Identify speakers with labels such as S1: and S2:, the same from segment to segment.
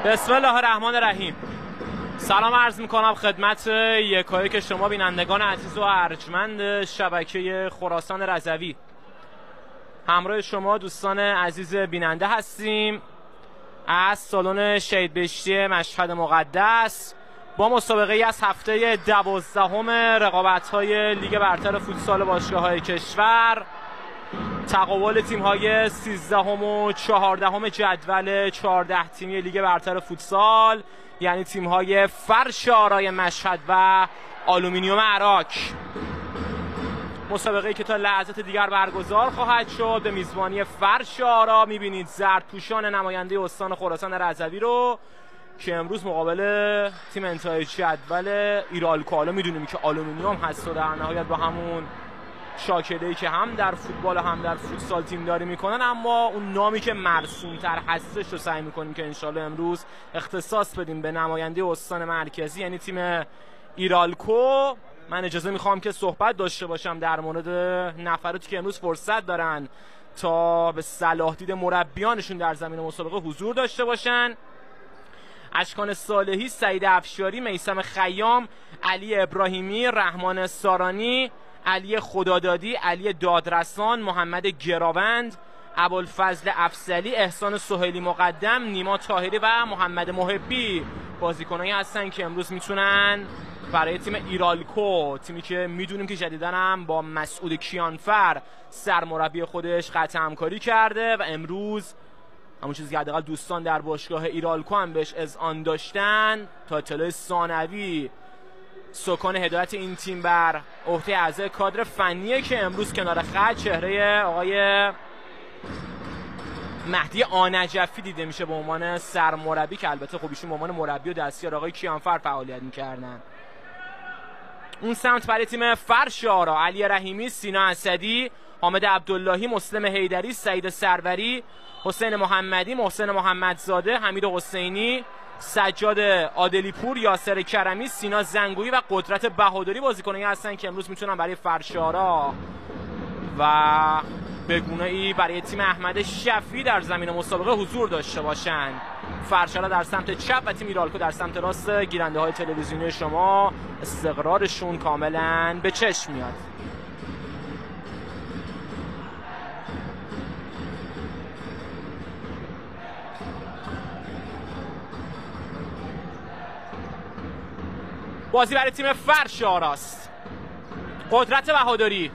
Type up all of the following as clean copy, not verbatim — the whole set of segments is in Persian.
S1: بسم الله الرحمن الرحیم. سلام عرض میکنم خدمت یکایی که شما بینندگان عزیز و ارجمند شبکه خراسان رضوی. همراه شما دوستان عزیز بیننده هستیم از سالن شهید بهشتی مشهد مقدس با مسابقه ای از هفته 12 رقابت‌های لیگ برتر فوتسال باشگاه‌های کشور. تقابل تیم‌های 13 و 14 جدول 14 تیمی لیگ برتر فوتسال، یعنی تیم‌های فرش آرای مشهد و آلومینیوم عراق. مسابقه‌ای که تا لحظات دیگر برگزار خواهد شد به میزبانی فرش آرا. می‌بینید زردپوشان نماینده استان خراسان رضوی رو که امروز مقابل تیم انتهای جدول ایرالکو، حالا می‌دونیم که آلومینیوم هست و در نهایت با همون شاکله‌ای که هم در فوتبال و هم در فوتسال تیم داری میکنن، اما اون نامی که مرسوم‌تر هستش رو سعی میکنیم که انشالله امروز اختصاص بدیم به نماینده استان مرکزی، یعنی تیم ایرالکو. من اجازه میخوام که صحبت داشته باشم در مورد نفراتی که امروز فرصت دارن تا به صلاح دید مربیانشون در زمین مسابقه حضور داشته باشن. اشکان صالحی، سعید افشاری، میثم خیام، علی ابراهیمی، رحمان سارانی، علی خدادادی، علی دادرسان، محمد گراوند، ابوالفضل افضلی، احسان سهیلی مقدم، نیما طاهری و محمد محبی بازیکنایی هستن که امروز میتونن برای تیم ایرالکو، تیمی که میدونیم که جدیداً هم با مسعود کیانفر سرمربی خودش قطع همکاری کرده و امروز همون چیزی که حداقل دوستان در باشگاه ایرالکو هم بهش اذعان داشتن، تا اطلاع ثانوی سکان هدایت این تیم بر عهده اعضای کادر فنیه که امروز کنار خط چهره آقای مهدی آنجفی دیده میشه به عنوان سرمربی، که البته خب ایشون به عنوان مربی و دستیار آقای کیانفر فعالیت میکردن. اون سمت برای تیم فرش آرا علی رحیمی، سینا اسدی، حامد عبداللهی، مسلم حیدری، سعید سروری، حسین محمدی، محسن محمدزاده، حمید حسینی، سجاد عادلی پور، یاسر کرمی، سینا زنگویی و قدرت بهادری بازیکنایی هستن که امروز میتونن برای فرشارا و به گونه‌ای برای تیم احمد شفیعی در زمین مسابقه حضور داشته باشن. فرشارا در سمت چپ و تیم ایرالکو در سمت راست. گیرنده های تلویزیونی شما استقرارشون کاملا به چشم میاد. بازی برای تیم فرش آراست. قدرت بهادری،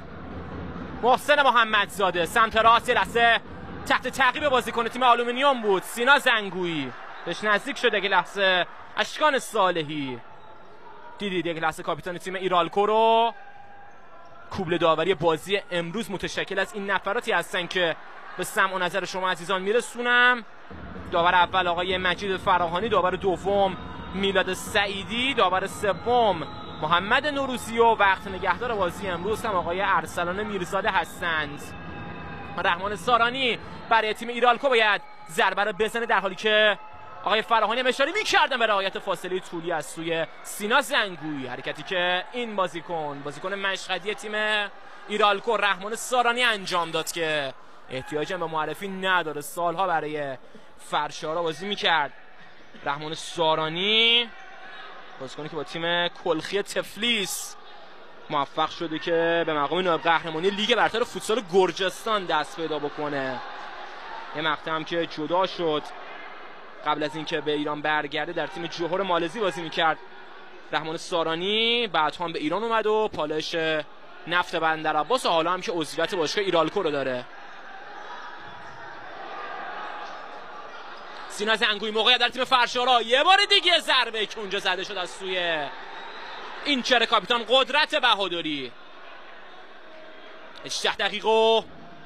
S1: محسن محمدزاده سمت راست، یه لحظه تحت تعقیب بازیکن تیم آلومینیوم بود سینا زنگویی، بهش نزدیک شده یک لحظه اشکان صالحی. دیدید یک لحظه کاپیتان تیم ایرالکو رو. کوبل داوری بازی امروز متشکل از این نفراتی هستن که به سمع و نظر شما عزیزان میرسونم. داور اول آقای مجید فراهانی، داور دوم میلاد سعیدی، داور سوم محمد نوروزی و وقت نگهدار بازی امروز هم آقای ارسلان میرزاده هستند. رحمان سارانی برای تیم ایرالکو باید ضربه رو بزنه، در حالی که آقای فراهانی هم اشاره می‌کردن به رعایت فاصله طولی از سوی سینا زنگویی، حرکتی که این بازیکن مشهدی تیم ایرالکو رحمان سارانی انجام داد که احتیاج به معرفی نداره، سالها برای فرشارا بازی می‌کرد. رحمان سارانی بازیکنی که با تیم کلخی تفلیس موفق شده که به مقام نایب قهرمانی لیگ برتر فوتسال گرجستان دست پیدا بکنه. یه مقطع هم که جدا شد قبل از اینکه به ایران برگرده، در تیم جوهر مالزی بازی میکرد رحمان سارانی، بعد هم به ایران اومد و پالایش نفت بندرعباس و حالا هم که عضویت باشگاه ایرالکو رو داره. سینا زنگویی موقعیت در تیم فرشارا، یه بار دیگه ضربه که اونجا زده شد از سوی این چهره کاپیتان قدرت بهادری. 18 دقیقه و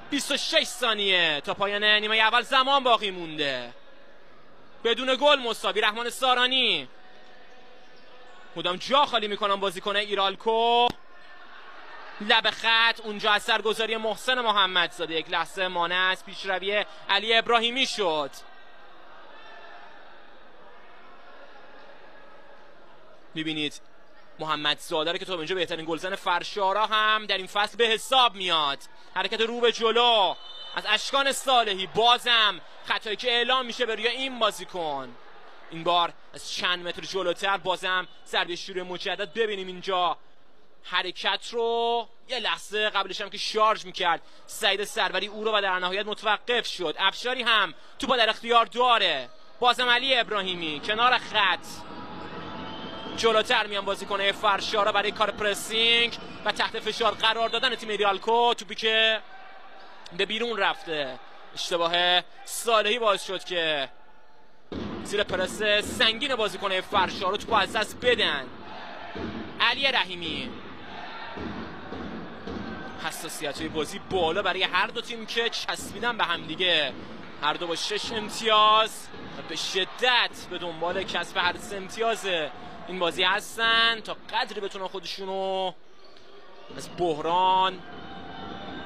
S1: 26 ثانیه تا پایان نیمه اول زمان باقی مونده، بدون گل مساوی. رحمان سارانی مدام جا خالی میکنن بازیکن ایرالکو، لب خط اونجا اثرگذاری محسن محمدزاده، یک لحظه مانع از پیشروی علی ابراهیمی شد. میبینید محمدزاده که تا اینجا بهترین گلزن فرشارا هم در این فصل به حساب میاد. حرکت رو به جلو از اشکان صالحی، بازم خطایی که اعلام میشه به روی این بازیکن. این بار از چند متر جلوتر بازم ضربه شروع مجدد. ببینیم اینجا حرکت رو یه لحظه قبلش هم که شارژ میکرد سعید سروری او رو و در نهایت متوقف شد. افشاری هم توپا در اختیار داره. بازم علی ابراهیمی کنار خط جلوتر میان بازیکن‌های فرشارا برای کار پرسینگ و تحت فشار قرار دادن تیم ایرالکو. توپی که به بیرون رفته، اشتباه صالحی باعث شد که زیر پرس سنگین بازیکن‌های فرشارا توپو از دست بدن. علی رحیمی، حساسیت‌های بازی بالا برای هر دو تیم که چسبیدن به هم دیگه. هر دو با 6 امتیاز و به شدت به دنبال کسب هر 3 امتیاز این بازی هستن تا قدری بتونن خودشونو از بحران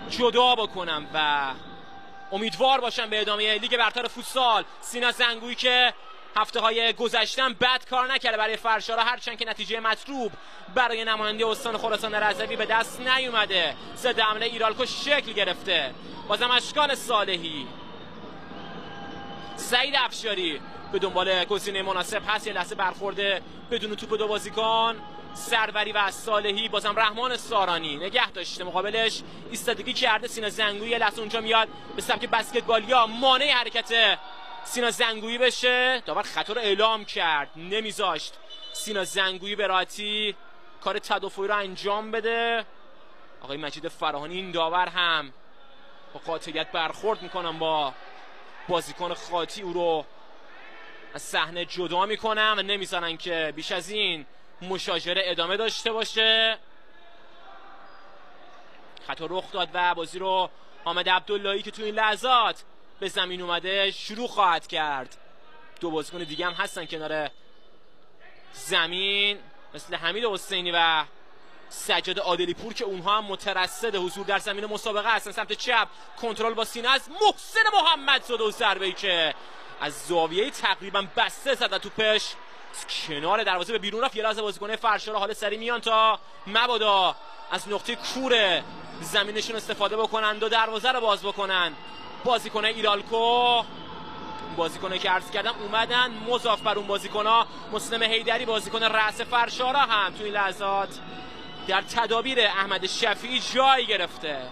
S1: جدا بکنن و امیدوار باشن به ادامه لیگ برتر فوتسال. سینا زنگویی که هفته‌های گذشتن بد کار نکرده برای فرشارا، هرچند که نتیجه مطلوب برای نماینده استان خراسان رضوی به دست نیومده. ضد حمله ایرالکو شکل گرفته. بازم اشکان صالحی، سعید افشاری به دنبال گزینه مناسب هست. یه لحظه برخورده بدون توپ دو بازیکن، سروری و صالحی. بازم رحمان سارانی نگه داشته، مقابلش ایستادگی کرده سینا زنگویی. یه لحظه اونجا میاد به سبک بسکتبالیا، مانع حرکت سینا زنگویی بشه. داور خطا رو اعلام کرد، نمیذاشت سینا زنگویی به راحتی کار تدافعی رو انجام بده. آقای مجید فراهانی، این داور هم با قاطعیت برخورد میکنن با بازیکن خاطی، او رو از صحنه جدا میکنن و نمیذارن که بیش از این مشاجره ادامه داشته باشه. خطا رخ داد و بازی رو حامد عبداللهی که تو این لحظات به زمین اومده شروع خواهد کرد. دو بازیکن دیگه هم هستن کنار زمین مثل حمید حسینی و سجاد عادلی پور که اونها هم مترصد حضور در زمین مسابقه هستن. سمت چپ کنترل با سینه از محسن محمدزاده و ضربه‌ای که از زاویه تقریبا بسته زد و توپش کنار دروازه به بیرون رفت. یه لحظه بازیکن فرشارا حال سری میان تا مبادا از نقطه کور زمینشون استفاده بکنن و دروازه رو باز بکنن. بازیکن ایرالکو، بازیکنه که عرض کردم اومدن مضاف بر اون بازیکن‌ها. مسلم حیدری بازیکن رأس فرشارا هم توی این لحظات در تدابیر احمد شفیعی جای گرفته.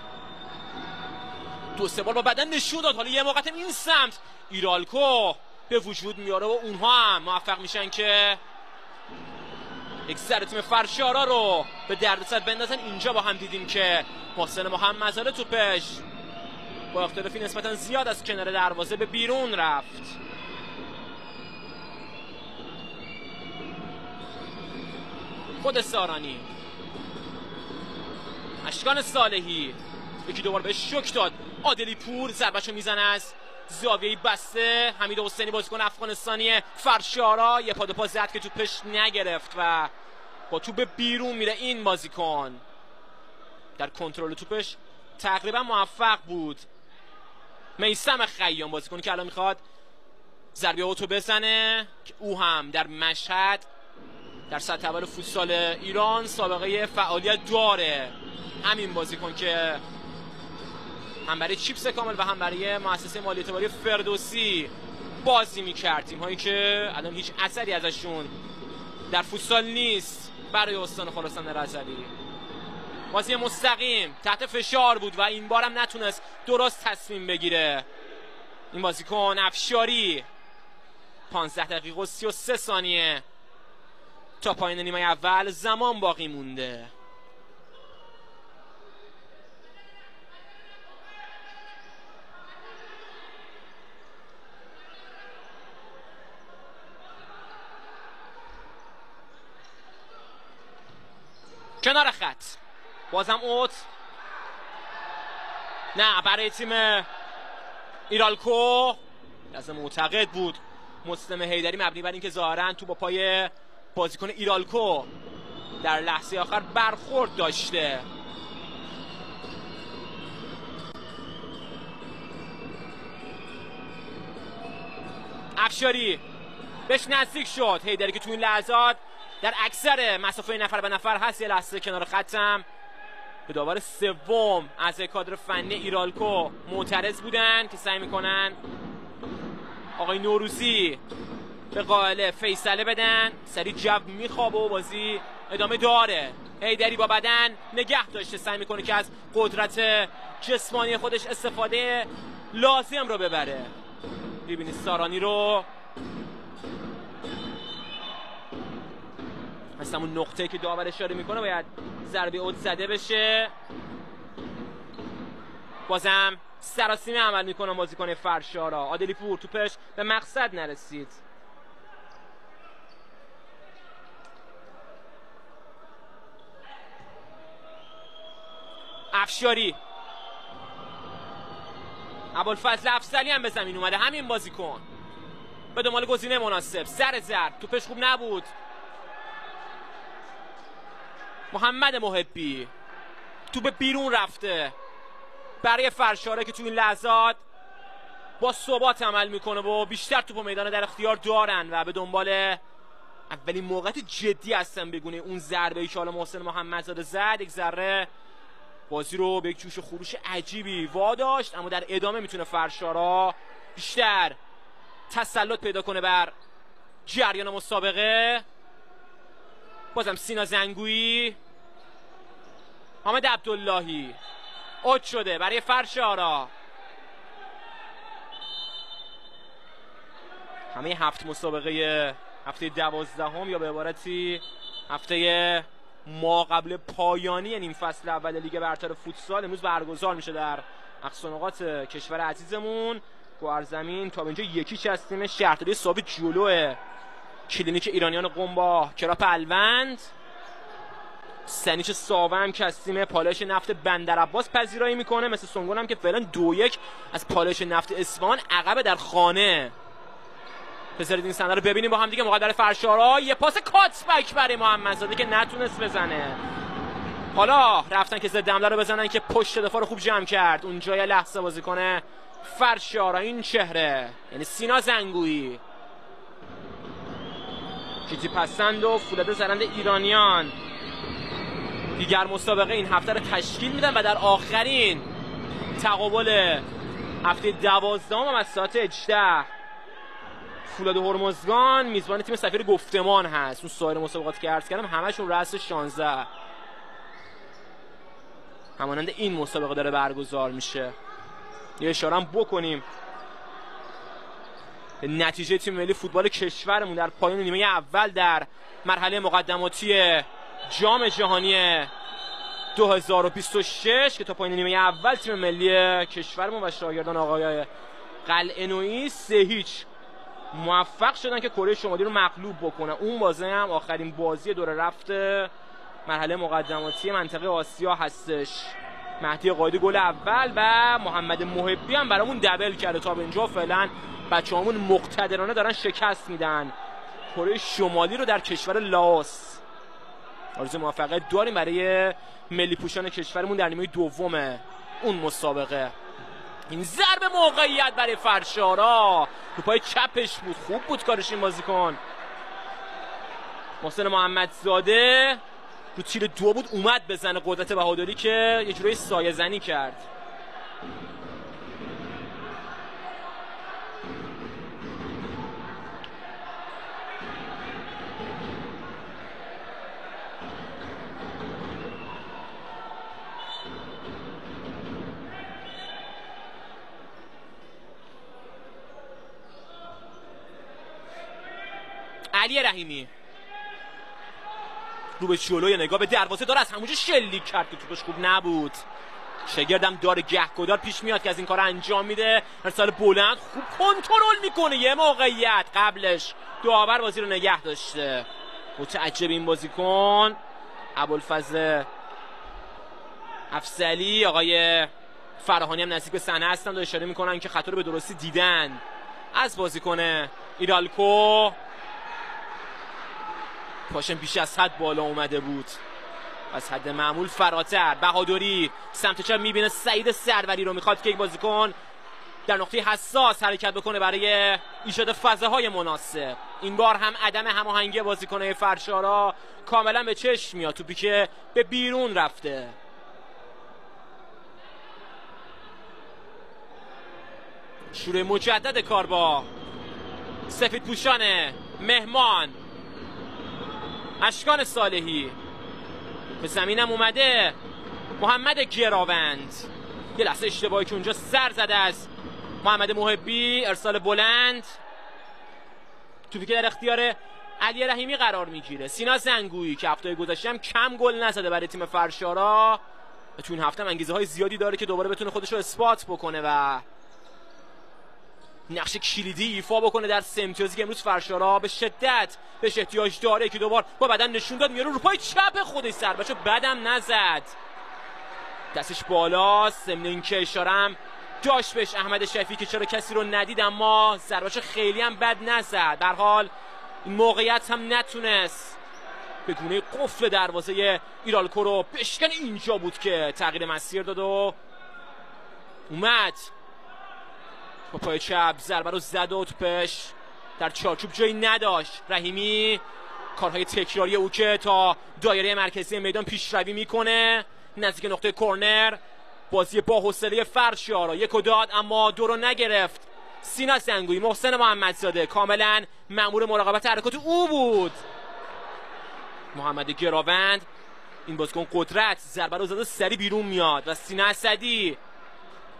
S1: دو سه بار با بدن نشون داد. حالا یه موقع این سمت ایرالکو به وجود میاره و اونها هم موفق میشن که یک ذره تیم فرشارا رو به دردسر بندازن. اینجا با هم دیدیم که محسن محمدزاده توپش با اختلافی نسبتا زیاد از کنار دروازه به بیرون رفت. خود سارانی، اشکان صالحی، یکی دوبار بهش شوک داد. عادلی پور ضربه‌شو میزنه از زاویه بسته. حمید حسینی بازیکن افغانستانی فرشارا یه پا زد که توپش نگرفت و با توپ بیرون میره. این بازیکن در کنترل توپش تقریبا موفق بود. میثم خیام بازیکنی که الان میخواد ضربه اوتو بزنه که او هم در مشهد در سطح اول فوتسال ایران سابقه فعالیت داره. همین بازیکن که هم برای چیپس کامل و هم برای مؤسسه مالی اعتباری فردوسی بازی میکرد، تیم هایی که الان هیچ اثری ازشون در فوتسال نیست برای استان خراسان رضوی. بازی مستقیم تحت فشار بود و این بارم نتونست درست تصمیم بگیره. این بازیکن افشاری 15 دقیقه و 33 ثانیه تا پایان نیمه اول زمان باقی مونده. کنار خط بازم اوت، نه برای تیم ایرالکو. لازم معتقد بود مسلم حیدری مبنی بر اینکه ظاهرا تو با پای بازیکن ایرالکو در لحظه آخر برخورد داشته. افشاری بهش نزدیک شد. حیدری که تو این لحظات در اکثر مسافه نفر به نفر هست. یه لحظه کنار خطم به داور سوم از کادر فنی ایرالکو معترض بودن که سعی میکنن آقای نوروزی به قائله فیصله بدن. سری جو میخوابه و بازی ادامه داره. حیدری با بدن نگه داشته، سعی میکنه که از قدرت جسمانی خودش استفاده لازم رو ببره. ببینید سارانی رو مثل همون نقطه که داور اشاره میکنه باید ضربه اوت زده بشه. بازم سراسیمه عمل میکنه بازیکن فرشارا. عادلی پور توپش به مقصد نرسید. افشاری، ابوالفضل افضلی هم به زمین اومده. همین بازیکن به دنبال گزینه مناسب. سر ضرب توپش خوب نبود. محمد محبی توپ بیرون رفته برای فرشاره که تو این لحظات با ثبات عمل میکنه و بیشتر توپ میدان در اختیار دارن و به دنبال اولین موقعیت جدی هستن بگونه اون ضربه‌ای که حالا محسن محمدزاده زد یک ذره بازی رو به یک جوش و خروش عجیبی واداشت، اما در ادامه میتونه فرشارا بیشتر تسلط پیدا کنه بر جریان مسابقه. بازم سینا زنگویی، حامد عبداللهی اوت شده برای فرشارا. همه 7 مسابقه هفته 12 یا به عبارتی هفته ما قبل پایانی نیم فصل اول لیگ برتر فوتسال امروز برگزار میشه در اقصانقاط کشور عزیزمون. گوهرزمین تا به اینجا یکیش هستیم. شهرداری صاحب جلو کلینیک ایرانیان قم با کراپ الوند. سنیچ ساوه هم که هستیم پالایش نفت بندرعباس پذیرایی میکنه. مثل سنگون هم که فعلا 2-1 از پالایش نفت اصفهان عقب در خانه. بذارید این صحنه رو ببینیم با هم دیگه. مقدر فرشارا یه پاس کاتبک برای محمدزاده که نتونست بزنه. حالا رفتن که ضد حمله رو بزنن که پشت دفاع رو خوب جمع کرد. اونجا یه لحظه بازیکن فرشارا این چهره یعنی سینا زنگویی کیتی پسند و فولاد زرند ایرانیان دیگر مسابقه این هفته رو تشکیل میدن و در آخرین تقابل هفته 12 هم از ساعت 18 فولاد هرمزگان میزبان تیم سفیر گفتمان هست. اون سایر مسابقاتی که عرض کردم همشون رأس 16 همانند این مسابقه داره برگزار میشه. یه اشاره هم بکنیم به نتیجه تیم ملی فوتبال کشورمون در پایان نیمه اول در مرحله مقدماتی جام جهانی 2026 که تا پایان نیمه اول تیم ملی کشورمون و شاگردان آقای قلعه‌نویی 3-0 موفق شدن که کره شمالی رو مغلوب بکنن. اون بازی هم آخرین بازی دور رفت مرحله مقدماتی منطقه آسیا هستش. مهدی قائدی گل اول و محمد محبی هم برامون دبل کرده. تا به اینجا فعلا بچه‌هامون مقتدرانه دارن شکست میدن کره شمالی رو در کشور لاوس. آرزوی موفقیت داریم برای ملی پوشان کشورمون در نیمه دوم اون مسابقه. این ضربه موقعیت برای فرشارا تو پای چپش بود، خوب بود کارش این بازیکن. محسن محمدزاده رو تیر 2 بود اومد بزنه قدرت بهادری که یه جورایی سایه زنی کرد. علی رحیمی رو به جلوی نگاه به دروازه داره، از همونجا شلیک کرد که توپش خوب نبود. شگردم داره گهگدار پیش میاد که از این کار انجام میده. ارسال بلند خوب کنترل میکنه. یه موقعیت قبلش داور بازی رو نگه داشته. متعجب این بازیکن ابوالفضل افضلی. آقای فراهانی هم نزدیک به صحنه هستن و اشاره میکنن که خطا رو به درستی دیدن از بازیکن ایدالکو. پاشم بیش از حد بالا اومده بود، از حد معمول فراتر. بهادری سمت چپ میبینه سعید سروری رو، میخواد که یک بازیکن در نقطه حساس حرکت بکنه برای ایجاد فضاهای مناسب. این بار هم عدم هماهنگی بازیکن‌های فرشارا کاملا به چشم میاد. توپی که به بیرون رفته. شروع مجدد کار با سفید پوشان مهمان اشکان صالحی به زمینم اومده. محمد گراوند یه لحظه اشتباهی که اونجا سر زده از محمد محبی. ارسال بلند، توپی که در اختیار علی رحیمی قرار میگیره. سینا زنگویی که هفته گذشته هم کم گل نزده برای تیم فرشارا، تو این هفته هم انگیزه های زیادی داره که دوباره بتونه خودش رو اثبات بکنه و نقش کلیدی ایفا بکنه در سه امتیازی که امروز فرشارا به شدت بهش احتیاج داره. که دوبار با بدن نشون داد میاره رو پای چپ خودش ضربه‌شو بدم نزد، دستش بالاست. ضمن اینکه اشاره‌ام داشت بهش احمد شفیعی که چرا کسی رو ندید، اما ضربه‌شو خیلی هم بد نزد. در حال این موقعیت هم نتونست به گونه قفل دروازه ایرالکو رو بشکنه. اینجا بود که تغییر مسیر داد و اومد با پای چپ ضربه رو زد و توپش در چارچوب جایی نداشت. رحیمی کارهای تکراری او که تا دایره مرکزی میدان پیشروی میکنه نزدیک نقطه کرنر. بازی با حوصله فرشارا یک و داد اما دو رو نگرفت. سینا زنگویی، محسن محمدزاده کاملا مأمور مراقبت حرکات او بود. محمد گراوند این بازیکن قدرت ضربه رو زده سری بیرون میاد و سینا اسدی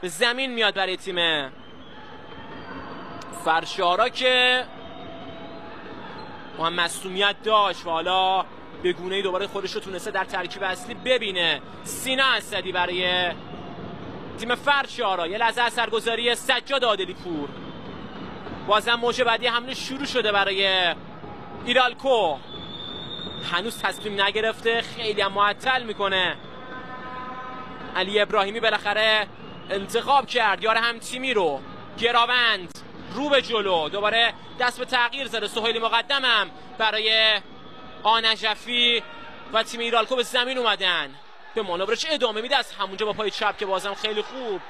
S1: به زمین میاد برای تیم فرشارا که هم مصدومیت داشت و حالا به گونه‌ای دوباره خودش رو تونسته در ترکیب اصلی ببینه. سینا اسدی برای تیم فرشارا. یه لحظه اثرگذاری سجاد عادلی پور. بازم موج بعدی حمله شروع شده برای ایرالکو. هنوز تصمیم نگرفته، خیلی هم معطل میکنه. علی ابراهیمی بالاخره انتخاب کرد یار هم تیمی رو. گراوند رو به جلو، دوباره دست به تغییر زده. سهیلی مقدمم برای آنجفی و تیم ایرالکو به زمین اومدن. به مانورش ادامه میده از همونجا با پای چپ که بازم خیلی خوب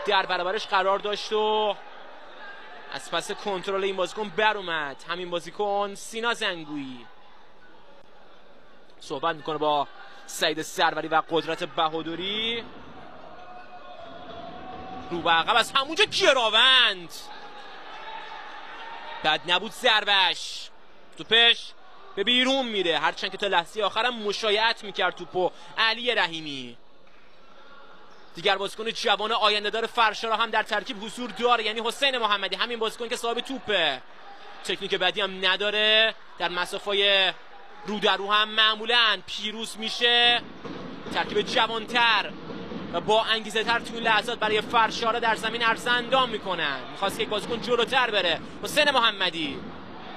S1: در برابرش قرار داشت و از پس کنترل این بازیکن بر اومد. همین بازیکن سینا زنگویی صحبت میکنه با سعید سروری و قدرت بهادری. رو به عقب از همونجا گراوند، بد نبود ضربش، توپش به بیرون میره، هرچند که تا لحظه آخرم مشایعت میکرد توپو علی رحیمی. دیگر بازیکن جوان آینده دار فرشارا هم در ترکیب حضور داره، یعنی حسین محمدی، همین بازیکن که صاحب توپه. تکنیک بدی هم نداره، در مسافه‌های رو در رو هم معمولا پیروز میشه. ترکیب جوانتر و با انگیزه تر تو این لحظات برای فرشارا در زمین عرضه اندام میکنن. میخواست که یک بازیکن جلوتر بره. حسین محمدی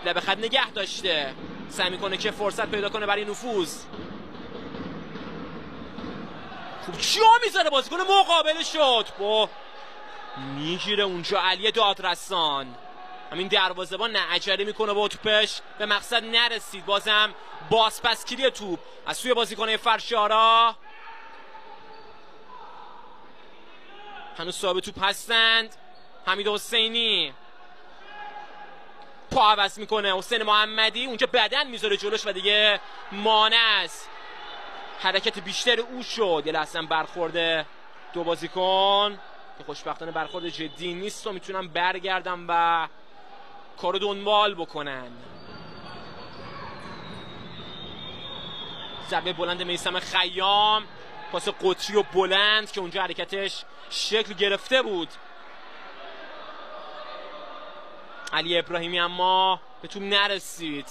S1: لب خط نگه داشته، سعی میکنه که فرصت پیدا کنه برای نفوذ. خوب جا میذاره بازیکن مقابل شد با میگیره اونجا علی دادرسان. همین دروازه‌بان نه عجله میکنه با توپش به مقصد نرسید. بازم بازپسگیری توپ از سوی بازیکن فرشارا. هنوز صاحب توپ هستند. حمید حسینی پا عوض میکنه. حسین محمدی اونجا بدن میذاره جلوش و دیگه مانع است حرکت بیشتر او شد. یه لحظه برخورده دو بازیکن که خوشبختانه برخورد جدی نیست و میتونن برگردن و کارو دنبال بکنن. ضربه بلند میثم خیام، پاس قطری و بلند که اونجا حرکتش شکل گرفته بود. علی ابراهیمی اما به توپ نرسید.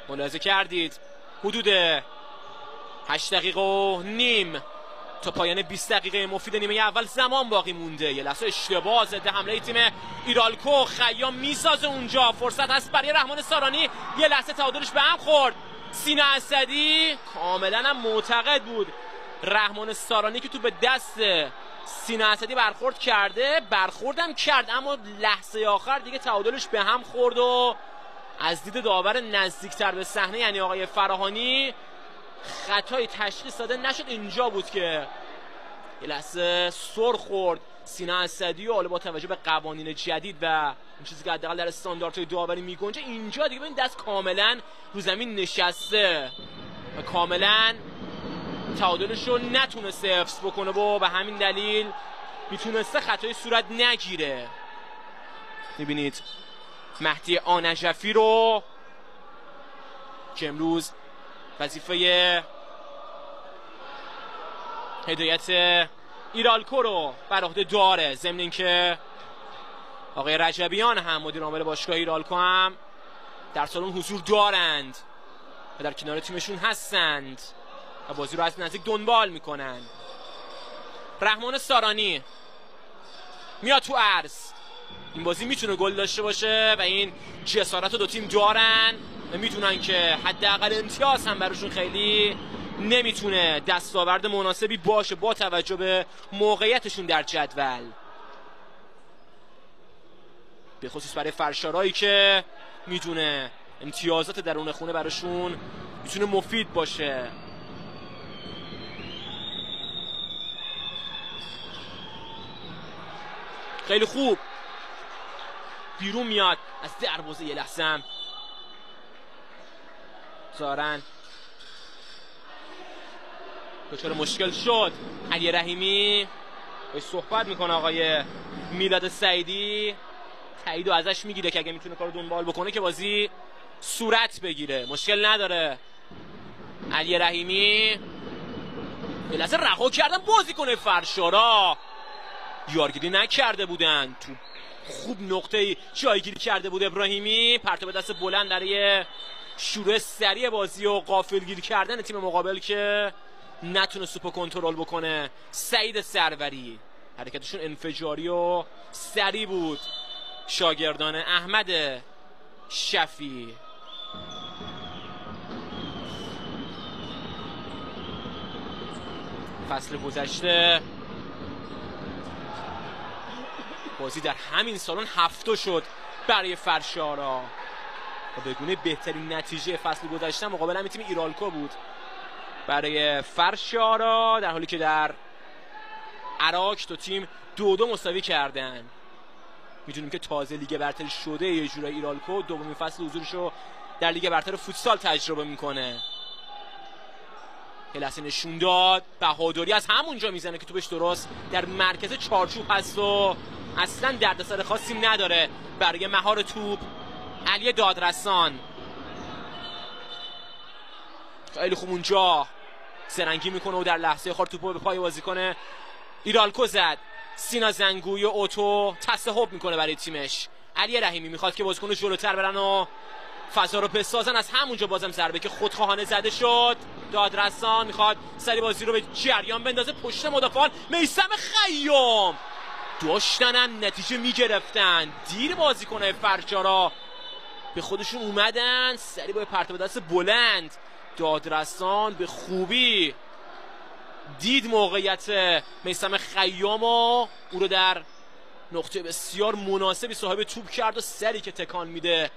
S1: ملاحظه کردید حدود 8 دقیقه و نیم تا پایان 20 دقیقه مفید نیمه اول زمان باقی مونده. یه لحظه اشتباه ضد حمله تیم ایرالکو. خیام میسازه اونجا، فرصت هست برای رحمان سارانی. یه لحظه تعادلش به هم خورد. سینا اسدی کاملا هم معتقد بود رحمان سارانی که تو به دست سینا اسدی برخورد کرده، برخوردم کرد، اما لحظه آخر دیگه تعادلش به هم خورد و از دید داور نزدیکتر به صحنه یعنی آقای فراهانی خطای تشخیص داده نشد. اینجا بود که یه لحظه سر خورد سینا اسدی و حالا با توجه به قوانین جدید و این چیزی که حداقل در استانداردهای داوری میگنجه، اینجا دیگه این دست کاملا رو زمین نشسته و کاملا تعادلش رو نتونسته حفظ بکنه و به همین دلیل میتونسته خطای صورت نگیره. میبینید مهدی آنجفی رو که امروز وظیفه هدایت ایرالکو رو بر عهده داره، ضمن اینکه آقای رجبیان هم مدیر عامل باشگاه ایرالکو هم در سالن حضور دارند و در کنار تیمشون هستند و بازی رو از نزدیک دنبال میکنن. رحمان سارانی میاد تو عرض. این بازی میتونه گل داشته باشه و این جسارت رو دو تیم دارن و میتونن که حداقل امتیاز هم براشون خیلی نمیتونه دستاورد مناسبی باشه با توجه به موقعیتشون در جدول، به خصوص برای فرشارایی که میتونه امتیازات درون خونه براشون میتونه مفید باشه. خیلی خوب بیرون میاد از دروازه. یه لحظه هم زارن دچار مشکل شد. علی رحیمی باید صحبت میکنه آقای میلاد سعیدی، تایید رو ازش میگیره که اگه میتونه کارو دنبال بکنه که بازی صورت بگیره، مشکل نداره. علی رحیمی یه لحظه رها کردن بازی کنه فرشارا، یارگیری نکرده بودن، تو خوب نقطه جایگیری کرده بود ابراهیمی. پرتاب دست بلند برای شروع سریع بازی و غافلگیری کردن تیم مقابل که نتونه سوپو کنترل بکنه. سعید سروری حرکتشون انفجاری و سریع بود. شاگردان احمد شفی فصل گذشته بازی در همین سالن 7 شد برای فرشارا و بدون بهترین نتیجه فصل گذشته مقابل همین تیم ایرالکو بود برای فرشارا، در حالی که در عراق دو تیم 2-2 مساوی کردن. میدونیم که تازه لیگ برتر شده یه جورای ایرالکو دومین فصل حضورشو در لیگ برتر فوتسال تجربه میکنه. لحظه نشون داد بهادری از همونجا میزنه که توپش درست در مرکز چارچوب هست و اصلا دردسر خاصی نداره برای مهار توپ. علی دادرسان خیلی خوب اونجا سرنگی میکنه و در لحظه خورد توپو به پای بازیکن ایرالکو زد. سینا زنگوی و اوتو تصاحب میکنه برای تیمش. علی رحیمی میخواد که بازیکن جلوتر برن و فضا رو بسازن، از همونجا بازم ضربه که خودخواهانه زده شد. دادرسان میخواد سری بازی رو به جریان بندازه. پشت مدافعان میثم خیام داشتنن نتیجه میگرفتن. دیر بازیکن‌های فرشارا به خودشون اومدن، سری با پرتاب دست بلند دادرسان به خوبی دید موقعیت میثم خیام و او رو در نقطه بسیار مناسبی صاحب توپ کرد و سری که تکان میده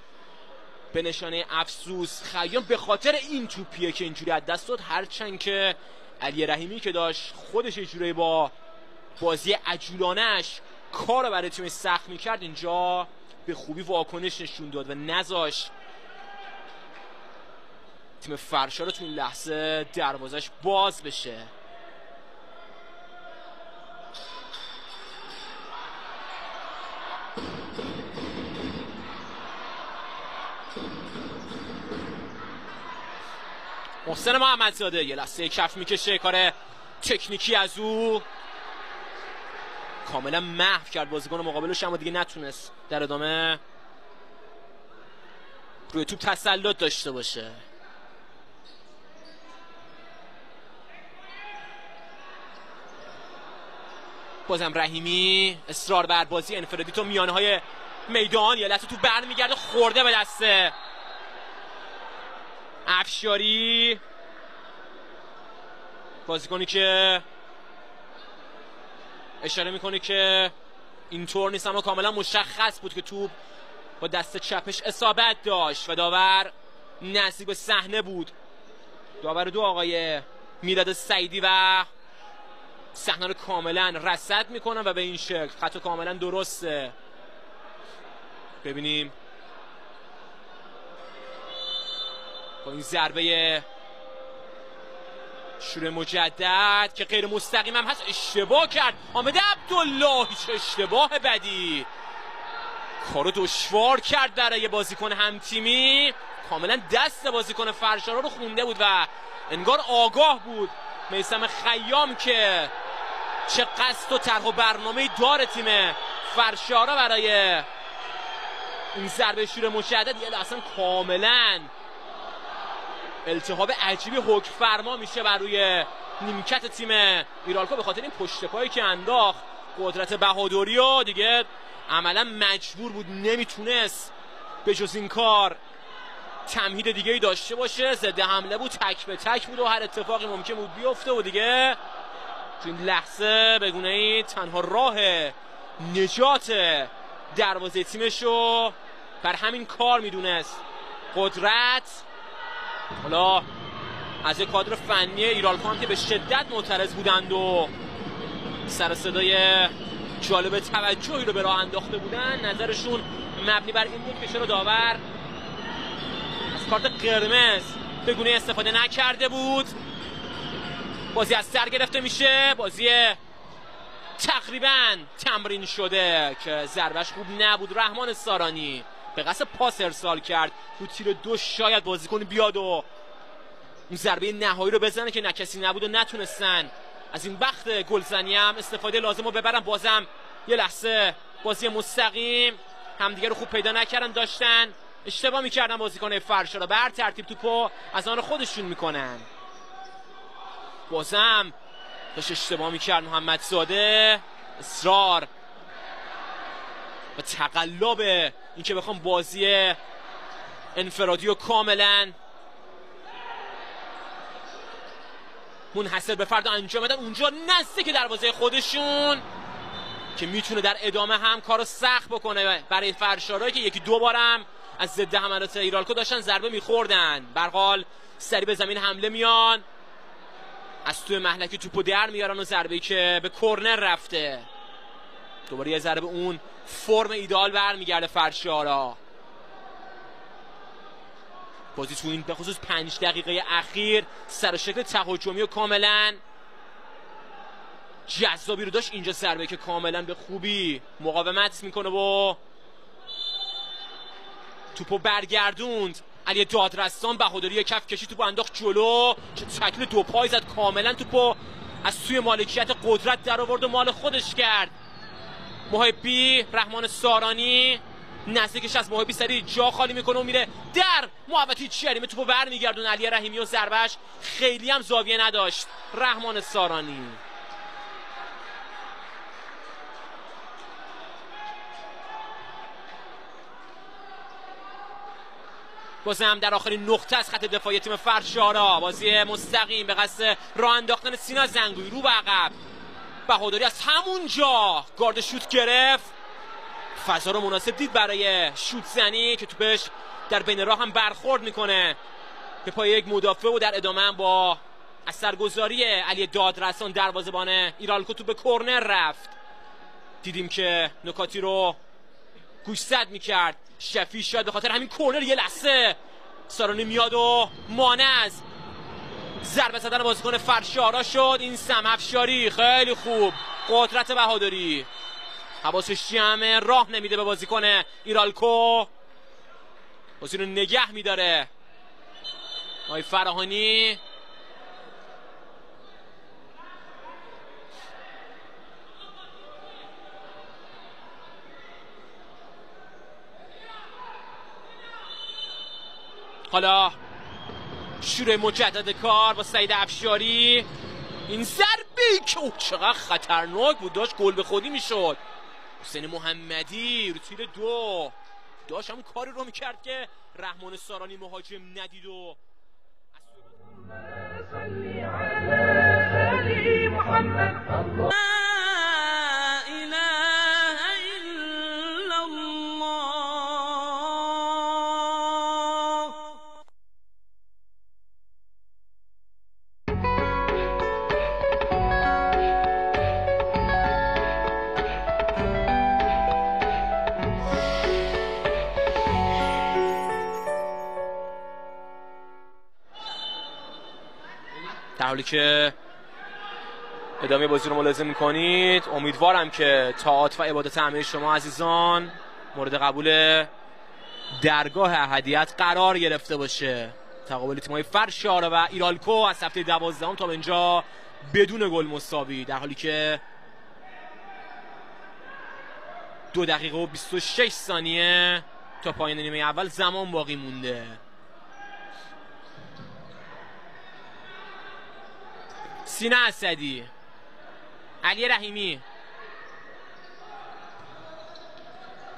S1: به نشانه افسوس. خیام به خاطر این توپیه که اینجوری از دست داد، هرچند که علی رحیمی که داشت خودش یه جوری با بازی عجولانش کار رو برای تیمش سخت میکرد، اینجا به خوبی واکنش نشون داد و نذاشت تیم فرشارا تو این لحظه دروازش باز بشه. محسن محمدزاده یه لحظه کف میکشه، کار تکنیکی از او کاملا محو کرد بازیکن مقابلش، اما دیگه نتونست در ادامه روی توپ تسلط داشته باشه. بازم رحیمی اصرار بر بازی انفرادی تو میانه های میدان، یه لحظه تو برمیگرده خورده به دست افشاری، بازیکنی که اشاره میکنه که اینطور نیست، اما کاملا مشخص بود که توپ با دست چپش اصابت داشت و داور نزدیک به صحنه بود. داور دو آقای میلاد سعیدی و صحنه رو کاملا رصد میکنن و به این شکل خط کاملا درسته. ببینیم با این ضربه شروع مجدد که غیر مستقیم هم هست، اشتباه کرد حامد عبدالله، هیچ اشتباه بدی، کارو دشوار کرد برای بازیکن همتیمی، کاملا دست بازیکن فرشارا رو خونده بود و انگار آگاه بود میثم خیام که چه قصد و طرح و برنامه‌ای داره تیم فرشارا برای این ضربه شور مشدد. یه اصلا کاملا التهاب عجیبی حکم فرما میشه بر روی نیمکت تیم ایرالکو به خاطر این پشت پایی که انداخت قدرت بهادری و دیگه عملا مجبور بود، نمیتونست به جز این کار تمهید دیگه ای داشته باشه. ضد حمله بود، تک به تک بود و هر اتفاقی ممکن بود بیفته و دیگه تو این لحظه به گونه‌ای تنها راه نجات دروازه تیمشو بر همین کار میدونست. قدرت حالا از یک کادر فنی ایرالکو هم که به شدت معترض بودند و سر صدای جالب توجهی رو به راه انداخته بودن، نظرشون مبنی بر این بود که چرا داور از کارت قرمز به گونه استفاده نکرده بود. بازی از سر گرفته میشه، بازی تقریبا تمرین شده که ضربش خوب نبود. رحمان سارانی به قصد پاس ارسال کرد رو تیر دو، شاید بازیکن بیاد و اون ضربه نهایی رو بزنه که نه کسی نبود و نتونستن از این بخت گلزنی هم استفاده لازم رو ببرن. بازم یه لحظه بازی مستقیم همدیگه رو خوب پیدا نکردن، داشتن اشتباه میکردن بازیکن فرشارا، به هر ترتیب توپو از آن خودشون میکنن. بازم داشت اشتباه میکرد محمدزاده، اصرار و تقلب این که بخوام بازی انفرادی و کاملا منحصر به فرد انجام بدن اونجا نزدیک دروازه خودشون که میتونه در ادامه هم کارو سخت بکنه برای فرشارایی که یکی دو بارم از ضد حملات ایرالکو داشتن ضربه میخوردن. به هر حال سری به زمین حمله میان، از توی محلکی توپو در میارن و ضربه‌ای که به کرنر رفته دوباره یه ضربه اون فرم ایدئال برمیگرده فرشارا. بازی تو این به خصوص 5 دقیقه اخیر سر و شکل تهاجمی و کاملا جذابی رو داشت. اینجا ضربه که کاملا به خوبی مقاومت میکنه و توپو برگردوند. علی دادرستان بهادری کف کشی توپو انداخت جلو، چه تکل دو پای زد، کاملا توپو از سوی مالکیت قدرت در آورد و مال خودش کرد. محبی رحمان سارانی نزدیکش از محبی سری جا خالی میکنه و میره در محوطه جریمه، توپو برمیگردون علی رحیمی و ضربهش خیلی هم زاویه نداشت. رحمان سارانی بازم در آخرین نقطه از خط دفاعی تیم فرشارا، بازی مستقیم به قصد راه انداختن سینا زنگویی رو به عقب. بهادری از همونجا گارد شوت گرفت، فضا رو مناسب دید برای شوت زنی که توپش در بین راه هم برخورد میکنه به پای یک مدافع و در ادامه هم با اثرگذاری علی دادرستان دروازه‌بان ایرالکو توپ به کرنر رفت. دیدیم که نکاتی رو گوشزد میکرد شفیع، شاید به خاطر همین کرنر یه لحظه سارانی میاد و مانع از ضربه زدن بازیکن فرشارا شد. این سم افشاری خیلی خوب، قدرت بهادری حواسش جمعه، راه نمیده به بازیکن ایرالکو، بازی رو نگه میداره. آقای فراهانی حالا شروع مجدد کار با سعید افشاری. این ضربه‌ای که چقدر خطرناک بود، داشت گل به خودی میشد. حسین محمدی رو تیر دو داشت همون کاری رو میکرد که رحمان سارانی مهاجم ندید و در حالی که ادامه بازی رو ملاحظه میکنید، امیدوارم که طاعت و عبادت همه شما عزیزان مورد قبول درگاه احدیت قرار گرفته باشه. تقابل تیم‌های فرشاره و ایرالکو از هفته 12 تا به اینجا بدون گل مساوی، در حالی که 2 دقیقه و 26 ثانیه تا پایان نیمه اول زمان باقی مونده. سینا اسدی، علی رحیمی،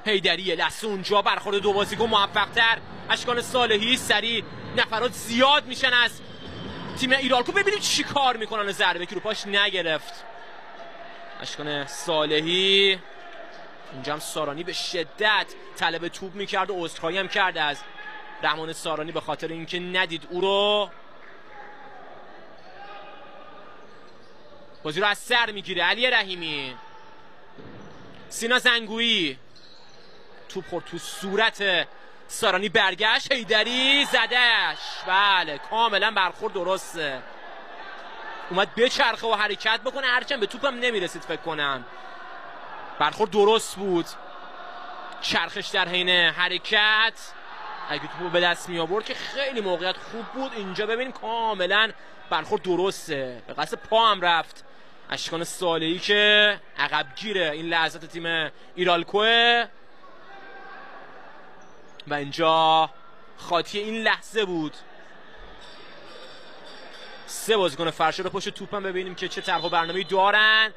S1: حیدری، لحظه اونجا برخورد دو بازیکن موفق‌تر. اشکان صالحی، سریع نفرات زیاد میشن از تیم ایرالکو. ببینید چی کار میکنن، ضربه که رو پاش نگرفت اشکان صالحی. اینجا هم سارانی به شدت طلب توپ میکرد و عذرخواهی هم کرد از رحمان سارانی به خاطر اینکه ندید او رو. بازی رو از سر میگیره علی رحیمی. سینا زنگویی، توپ خورد تو صورت سارانی، برگشت حیدری زدش. بله کاملا برخورد درسته، اومد بچرخه و حرکت بکنه، هرچند به توپم نمیرسید فکر کنم. برخورد درست بود، چرخش در حین حرکت. اگه توپو به دست می آورد که خیلی موقعیت خوب بود. اینجا ببین کاملا برخورد درسته، به قصد پا هم رفت اشکان صالحی که عقب گیره این لحظات تیم ایرالکوه. و اینجا خاطی این لحظه بود. 3 بازیکن فرشاد پشت توپم ببینیم که چه طرح و برنامه‌ای دارن.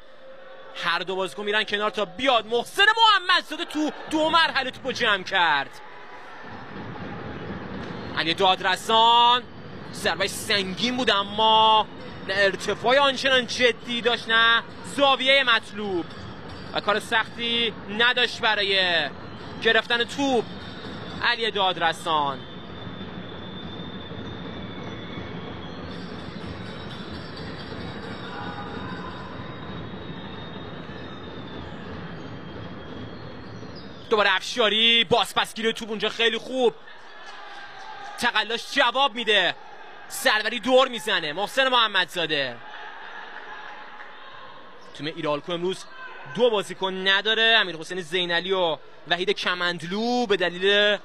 S1: هر دو بازیکن میرن کنار تا بیاد محسن محمدزاده تو 2 مرحله توپو جمع کرد. علی دادرسان، ضربه سنگین بود اما نه ارتفاع آنچنان جدی داشت نه زاویه مطلوب و کار سختی نداشت برای گرفتن توپ. علی دادرسان دوباره افشاری، بازپسگیری توپ اونجا خیلی خوب، تقلاش جواب میده، سروری دور میزنه محسن محمدزاده. تیم ایرالکو امروز 2 بازیکن نداره، امیرحسین زینعلی و وحید کمندلو به دلیل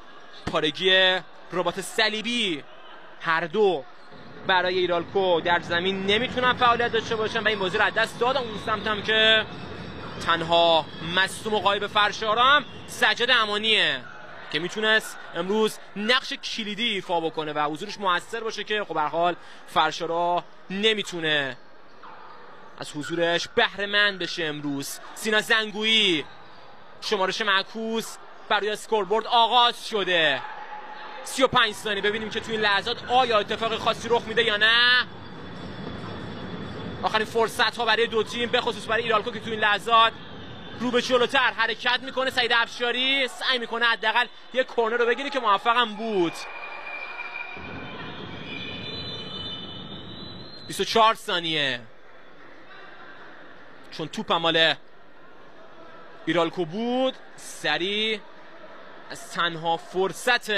S1: پارگی رباط صلیبی. هر دو برای ایرالکو در زمین نمیتونن فعالیت داشته باشن و این بازی رو از دست دادن. اون سمت هم که تنها مصدوم و غایب فرشارم سجاد امانیه که میتونست امروز نقش کلیدی ایفا بکنه و حضورش موثر باشه که خب به هر حال فرشارا نمیتونه از حضورش بهره مند بشه امروز. سینا زنگویی، شمارش معکوس برای اسکوربورد آغاز شده. 35 ثانیه ببینیم که توی این لحظات آیا اتفاق خاصی رخ میده یا نه. آخرین فرصت ها برای دو تیم، به خصوص برای ایرالکو که توی این لحظات رو به جلوتر حرکت میکنه. سعید افشاری سعی میکنه حداقل یه کورنر رو بگیره که موفقم بود. 24 ثانیه چون توپ مال ایرالکو بود، سریع از تنها فرصت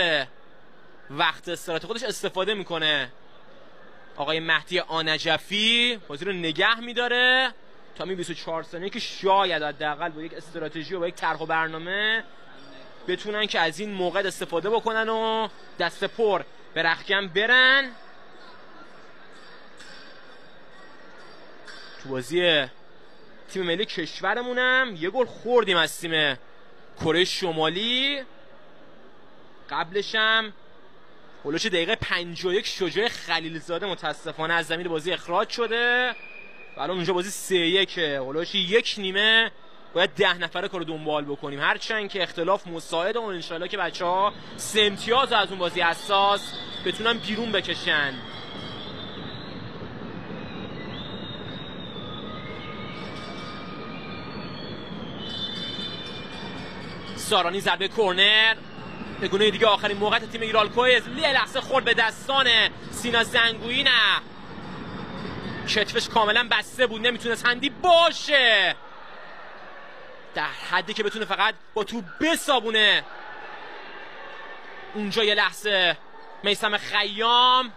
S1: وقت استراحت خودش استفاده میکنه آقای مهدی آنجفی، بازی رو نگه میداره تا 24 ثانیه که شاید حداقل با یک استراتژی و با یک طرح و برنامه بتونن که از این موقع استفاده بکنن و دست پر به رختکن برن. تو بازی تیم ملی کشورمونم یه گل خوردیم از تیم کره شمالی. قبلش هم هولوش دقیقه 51 شجاع خلیلزاده متاسفانه از زمین بازی اخراج شده. الان اونجا بازی 3-1 هولوش یک نیمه باید 10 نفره کارو دنبال بکنیم، هرچند که اختلاف مساعده و انشالله که بچه‌ها 3 امتیاز از اون بازی حساس بتونن بیرون بکشن. سارانی ضربه کورنر به گونه دیگه آخرین موقعیت تیم ایرالکو یه لحظه خورد به دستان سینا زنگویی، نه کتفش کاملا بسته بود نمیتونست هندی باشه در حدی که بتونه فقط با تو بسابونه. اونجا یه لحظه میثم خیام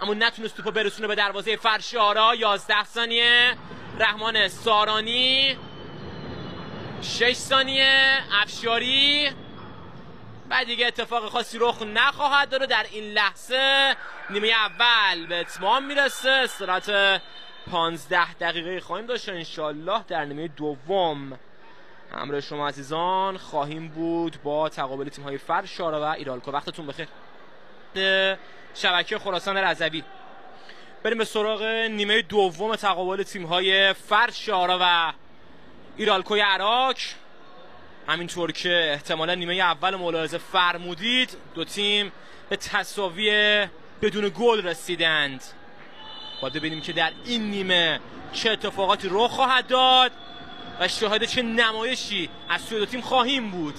S1: اما نتونست توپو برسونه به دروازه فرشارا. 11 ثانیه رحمان سارانی 6 ثانیه افشاری بعد دیگه اتفاق خاصی رخ نخواهد داره. در این لحظه نیمه اول به اتمام میرسه. استراحت 15 دقیقه خواهیم داشت انشالله. در نیمه دوم همراه شما عزیزان خواهیم بود با تقابل تیم‌های فرشاره و ایرالکو. وقتتون بخیر. شبکه خراسان رضوی بریم به سراغ نیمه دوم تقابل تیم‌های فرشاره و ایرالکوی عراق. همینطور که احتمالا نیمه اول ملاحظه فرمودید دو تیم به تساوی بدون گل رسیدند. باید ببینیم که در این نیمه چه اتفاقاتی رخ خواهد داد و شاهد چه نمایشی از سوی دو تیم خواهیم بود.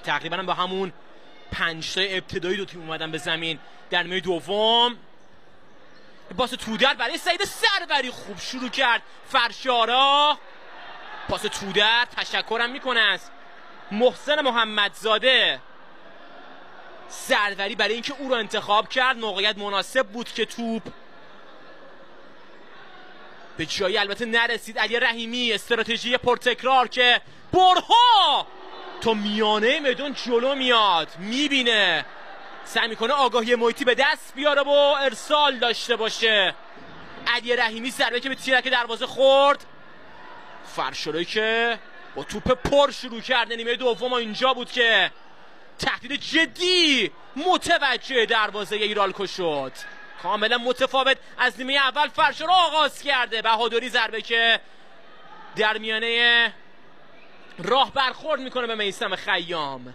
S1: تقریبا با همون 5 تا ابتدایی دو تیم اومدن به زمین. در نیمه دوم پاس تودر برای سعید سروری خوب شروع کرد فرشاره. پاس تودر تشکرم میکنه از محسن محمدزاده. سروری برای اینکه او رو انتخاب کرد موقعیت مناسب بود که توپ به جایی البته نرسید. علی رحیمی استراتژی پرتکرار که برها تا میانه میدان جلو میاد، میبینه، سعی میکنه آگاهی محیطی به دست بیاره و ارسال داشته باشه. علی رحیمی ضربه که به تیرک دروازه خورد. فرشاره که با توپ پر شروع کرده نیمه دوم اینجا بود که تهدید جدی متوجه دروازه ایرالکو شد. کاملا متفاوت از نیمه اول فرشاره آغاز کرده. بهادری ضربه که در میانه راه برخورد میکنه به میثم خیام.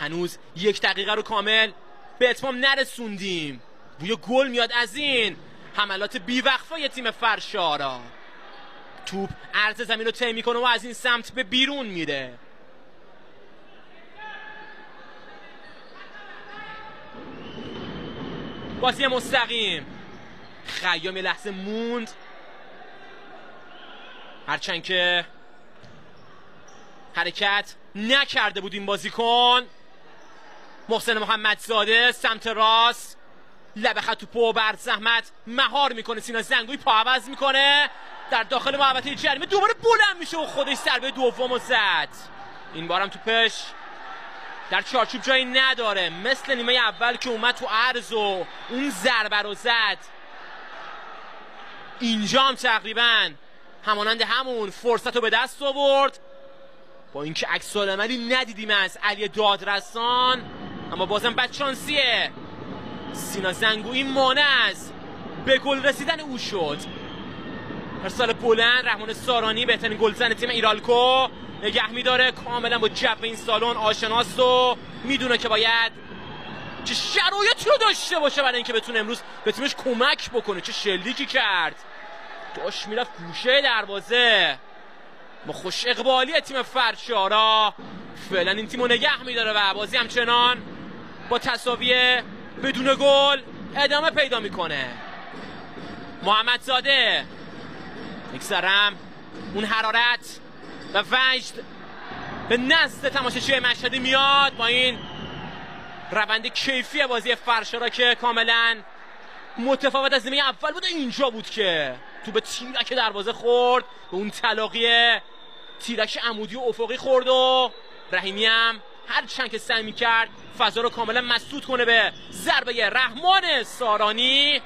S1: هنوز 1 دقیقه رو کامل به اتمام نرسوندیم. بوی گل میاد از این حملات بیوقفه تیم فرشاره. توپ عرض زمین رو طی میکنه و از این سمت به بیرون میره. بازی مستقیم. خیام یه لحظه موند، هرچند که حرکت نکرده بود این بازیکن. محسن محمدزاده سمت راست لب خط توپو بر زحمت مهار میکنه. سینا زنگوی پا عوض میکنه در داخل محوطه جریمه، دوباره بلند میشه و خودش ضربه دومو زد. این بارم توپش در چارچوب جایی نداره، مثل نیمه اول که اومد تو عرض و اون ضربه رو زد. اینجا هم تقریبا همانند همون فرصت رو به دست آورد، با اینکه عکس العملی ندیدیم از علی دادرسان، اما بازم بدشانسیه. سینا زنگویی مانع از به گل رسیدن او شد. ارسال بلند رحمان سارانی بهترین گلزن تیم ایرالکو نگه میداره، کاملا با جو این سالن آشناست و میدونه که باید چه شرایطی رو داشته باشه برای اینکه بتونه امروز به تیمش کمک بکنه. چه شلیکی کرد، داشت میرفت گوشه دروازه. ما خوش اقبالی تیم فرشاره فعلا این تیمو نگه میداره و بازی همچنان با تساوی بدون گل ادامه پیدا میکنه. محمدزاده اکثرم اون حرارت و وجد به نزد تماشاچی مشهدی میاد با این روند کیفی بازی فرشاره که کاملا متفاوت از نیمه اول بود. اینجا بود که تو به تیرک دروازه خورد، به اون تلاقی تیرک عمودی و افقی خورد و رحیمی هم هر چند که سعی میکرد فضا رو کاملا مسدود کنه به ضربه رحمان سارانی.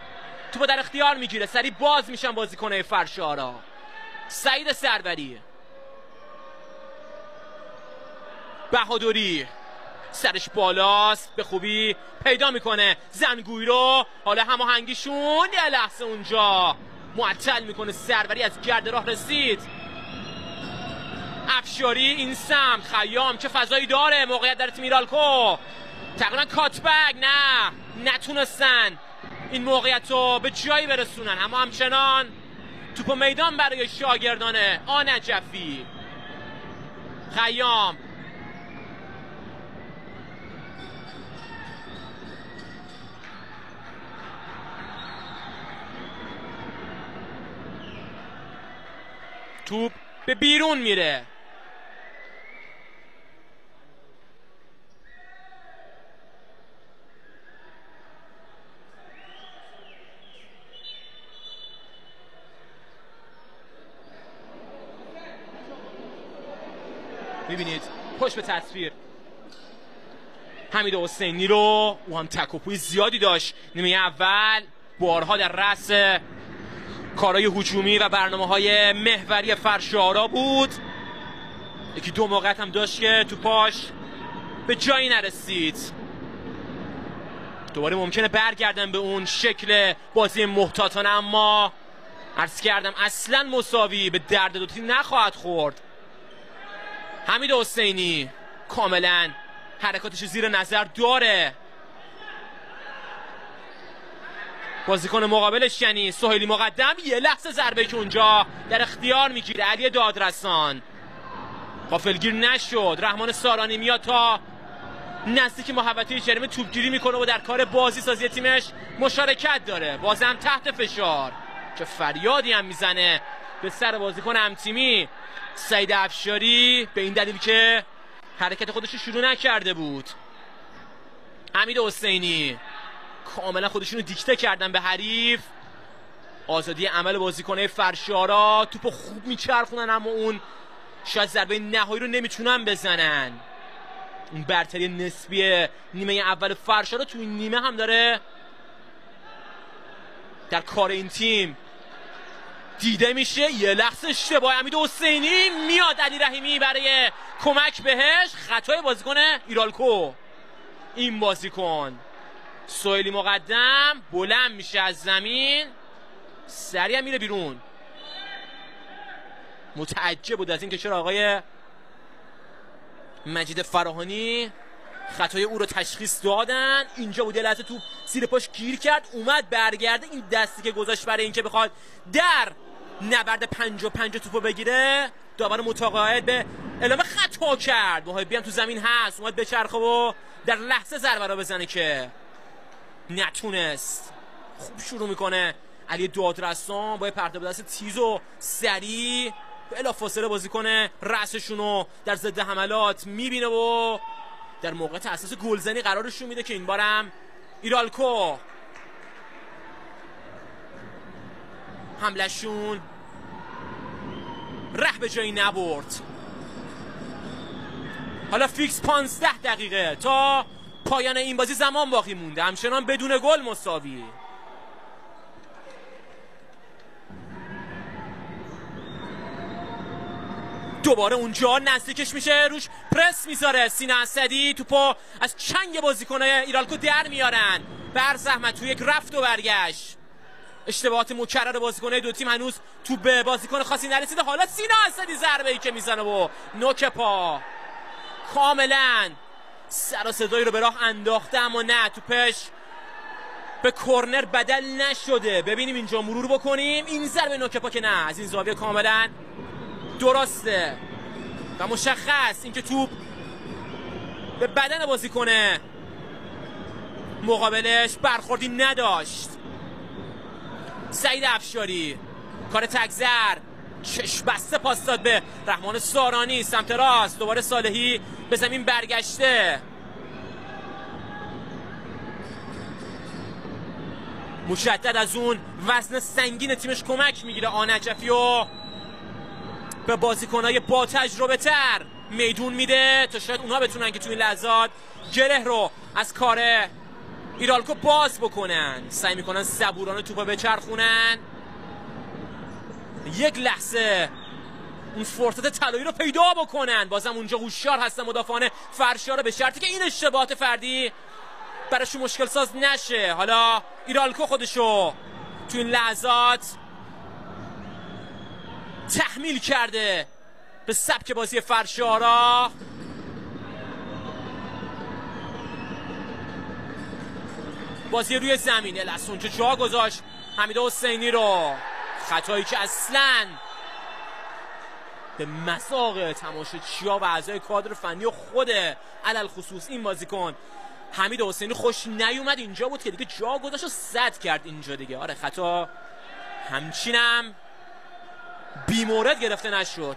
S1: توپو در اختیار میگیره، سری باز میشن بازیکن‌های فرشاره. سعید سروری، بهادری سرش بالاست، به خوبی پیدا میکنه زنگوی رو. حالا هماهنگیشون یه لحظه اونجا معطل میکنه. سروری از گرد راه رسید. افشاری این سمت، خیام چه فضایی داره، موقعیت در تیم ایرالکو. تقریبا کاتبگ نه نتونستن این موقعیت رو به جایی برسونن، اما همچنان توپ میدان برای شاگردان آنجفی. خیام توپ به بیرون میره. میبینید پشت به تصویر حمید حسینی رو، او هم تکاپوی زیادی داشت نیمه اول، بارها در رأس کارهای هجومی و برنامه‌های محوری فرشارا بود. یکی دو موقعیت هم داشت که تو پاش به جایی نرسید. دوباره ممکنه برگردن به اون شکل بازی محتاطانه، اما عرض کردم اصلا مساوی به درد دو تیم نخواهد خورد. حمید حسینی کاملا حرکاتش زیر نظر داره. بازیکن مقابلش یعنی سهیلی مقدم یه لحظه ضربه که اونجا در اختیار میگیره علی دادرسان، غافلگیر نشد. رحمان سارانی میاد تا نزدیک محوطه جریمه توپگیری میکنه و در کار بازی سازی تیمش مشارکت داره. بازم تحت فشار، چه فریادی هم میزنه به سر بازیکن همتیمی سعید افشاری، به این دلیل که حرکت خودش رو شروع نکرده بود. حمید حسینی کاملا خودشونو دیکته کردن به حریف. آزادی عمل بازیکنه فرشارا، توپو خوب میچرخونن اما اون شاید ضربه نهایی رو نمیتونن بزنن. اون برتری نسبی نیمه اول فرشارا تو این نیمه هم داره در کار این تیم دیده میشه. یه لحظه اشتباه حمید حسینی، میاد علی رحیمی برای کمک بهش. خطای بازیکن ایرالکو. این بازیکن سهیلی مقدم بلند میشه از زمین، سریع میره بیرون. متعجب بود از این که چرا آقای مجید فراهانی خطای او رو تشخیص دادن. اینجا بود یه لحظه توپ زیر پاش گیر کرد، اومد برگرده. این دستی که گذاشت برای اینکه بخواد در نبرد 5-5 توپو بگیره، داور متقاعد به اعلام خطا کرد. محبی هم تو زمین هست، اومد بچرخه و در لحظه ضربه رو بزنه که نتونست. خوب شروع میکنه علی دادرسان با پرتاب دست تیز و سریع، بلافاصله بازیکن رأسشونو در ضد حملات میبینه و در موقع تأسیس گلزنی قرارشون میده که این بارم ایرالکو حملشون ره به جایی نبرد. حالا فیکس 15 دقیقه تا پایان این بازی زمان باقی مونده، همچنان بدون گل مساوی. دوباره اونجا نزدیکش میشه، روش پرس میذاره سینا اسدی، توپو از چنگ بازیکنای ایرالکو در میارن. بر زحمت تو یک رفت و برگشت، اشتباهات مکرر بازیکنای دو تیم هنوز تو به بازیکن خاصی نرسیده. حالا سینا اسدی ضربه ای که میزنه و نوک پا کاملا سر و صدایی رو به راه انداخته، اما نه، توپش به کرنر بدل نشده. ببینیم اینجا مرور بکنیم، این ضربه نوک پا که نه، از این زاویه کاملا درسته و مشخص اینکه توپ به بدن بازیکن مقابلش برخوردی نداشت. سعید افشاری کار تگذر، چشم بسته پاس داد به رحمان سارانی سمت راست. دوباره صالحی به زمین برگشته، مجدد از اون وزن سنگین تیمش کمک میگیره آنجفی و به بازیکنای با تجربه تر میدون میده تا شاید اونها بتونن که تو این لحظات گره رو از کار ایرالکو باز بکنن. سعی میکنن صبورانه توپو بچرخونن، یک لحظه اون فرصت طلایی رو پیدا بکنن. بازم اونجا هوشیار هستن مدافعان فرشارا، به شرطی که این اشتباهات فردی براشون مشکل ساز نشه. حالا ایرالکو خودشو تو این لحظات تحمیل کرده به سبک بازی فرشارا. بازی روی زمین، لحظه اونجا جا گذاشت حمید حسینی رو، خطایی که اصلاً به مذاق تماشاچی‌ها و اعضای کادر فنی و خود علل خصوص این بازیکن حمید حسینی خوش نیومد. اینجا بود که دیگه جا گذاشت و زد کرد اینجا دیگه. آره خطا همچینم بیمورد گرفته نشد.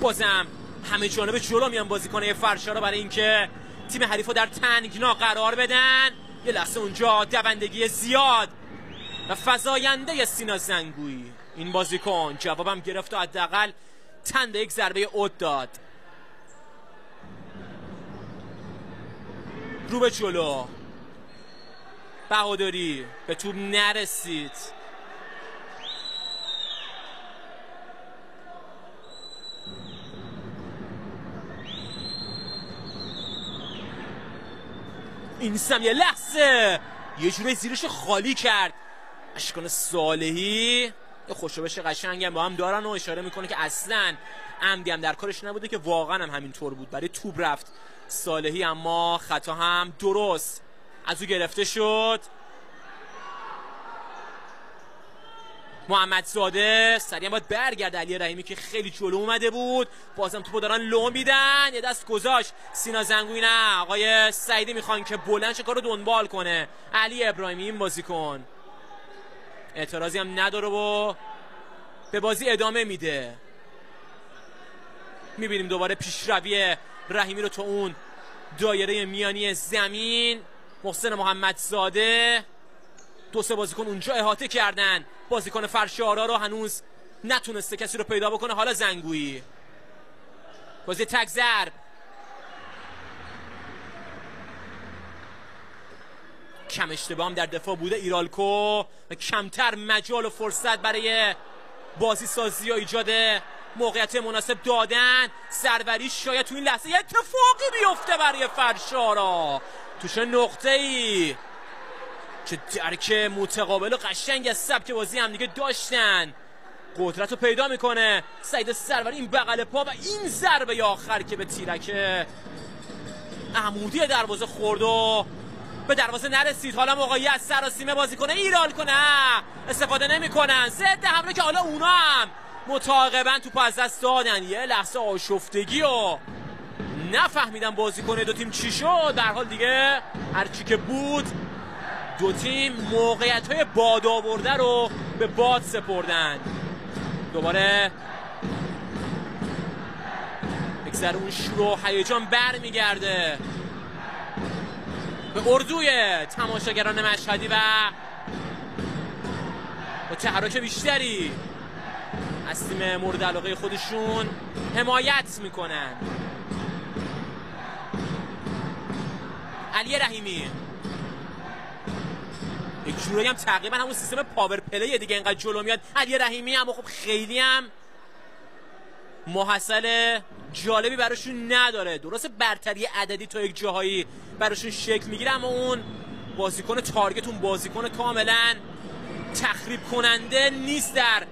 S1: بازم همه جانب جلو میان بازیکن‌های فرشارا برای اینکه تیم حریفو در تنگنا قرار بدن. یه لحظه اونجا دوندگی زیاد و فزاینده سینا زنگویی. این بازیکن جوابم گرفت و حداقل تن به یک ضربه اوت داد. رو به جلو، بهادری به توپ نرسید. این سم یه لحظه یه جوری زیرش خالی کرد. اشکان صالحی یه خوشوبش قشنگ هم با هم دارن و اشاره میکنه که اصلا عمدی هم در کارش نبوده، که واقعا هم همینطور بود. برای توپ رفت صالحی، اما خطا هم درست از او گرفته شد. محمدزاده سریعا باید برگرده. علی رحیمی که خیلی جلو اومده بود، بازم توپو دارن لو میدن. یه دست گذاشت سینا زنگویی، نه آقای سعیدی میخوان که بلند شه کارو دنبال کنه. علی ابراهیمی این بازیکن اعتراضی هم نداره و به بازی ادامه میده. میبینیم دوباره پیشروی رحیمی رو تو اون دایره میانی زمین. محسن محمدزاده، دو سه بازیکن اونجا احاطه کردن. بازیکن فرشارا رو هنوز نتونسته کسی رو پیدا بکنه. حالا زنگویی، بازی تک ضرب. کم اشتباه هم در دفاع بوده ایرالکو و کمتر مجال و فرصت برای بازی سازی و ایجاد موقعیت مناسب دادن. سروری شاید تو این لحظه یه اتفاقی بیفته برای فرشارا. توش نقطه‌ای که درک متقابل و قشنگ از سبک بازی هم دیگه داشتن. قدرت رو پیدا میکنه سعید سروری، این بغل پا و این ضربه آخر که به تیرک عمودی دروازه خورد و به دروازه نرسید. حالا موقعیت سراسیمه بازی کنه ایرال کنه، استفاده نمیکنن. ضد حمله که حالا اونا هم متعاقبا توپ از دست دادن. یه لحظه آشفتگی و نفهمیدن بازیکن دو تیم چی شد. در حال دیگه هرچی که بود، دو تیم موقعیت‌های باد آورده رو به باد سپردن. دوباره یک ذره اون شور و هیجان برمیگرده به اردوی تماشاگران مشهدی و با تحرک بیشتری از تیم مورد علاقه خودشون حمایت میکنن. علی رحیمی یک جورایی هم تقریبا همون سیستم پاور پلی دیگه، اینقدر جلو میاد. علی رحیمی هم خب خیلی هم محصل جالبی براشون نداره. درسته برتری عددی تا یک جاهایی براشون شکل میگیره، اما اون بازیکن تارگت، اون بازیکن کاملا تخریب کننده نیست در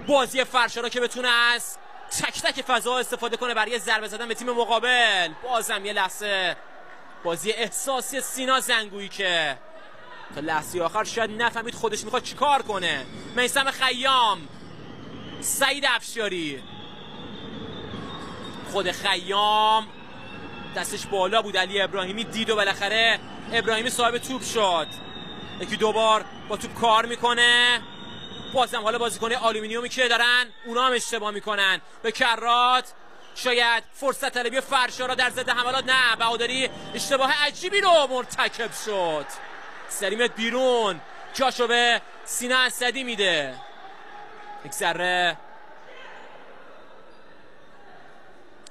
S1: بازی فرشارا که بتونه از تک تک فضا استفاده کنه برای ضربه زدن به تیم مقابل. بازم یه لحظه بازی احساسی سینا زنگویی که تا لحظه آخر شاید نفهمید خودش میخواد چیکار کنه. میثم خیام، سعید افشاری، خود خیام دستش بالا بود. علی ابراهیمی دید و بالاخره ابراهیمی صاحب توپ شد. یکی دوبار با توپ کار میکنه. بازم حالا بازیکن آلومینیومی که دارن اونا هم اشتباه میکنن. به کرات شاید فرصت طلبی فرشارا در ضد حملات، نه بهادری اشتباه عجیبی رو مرتکب شد. سریمت بیرون، جاشو به سینا اسدی میده. یک ذره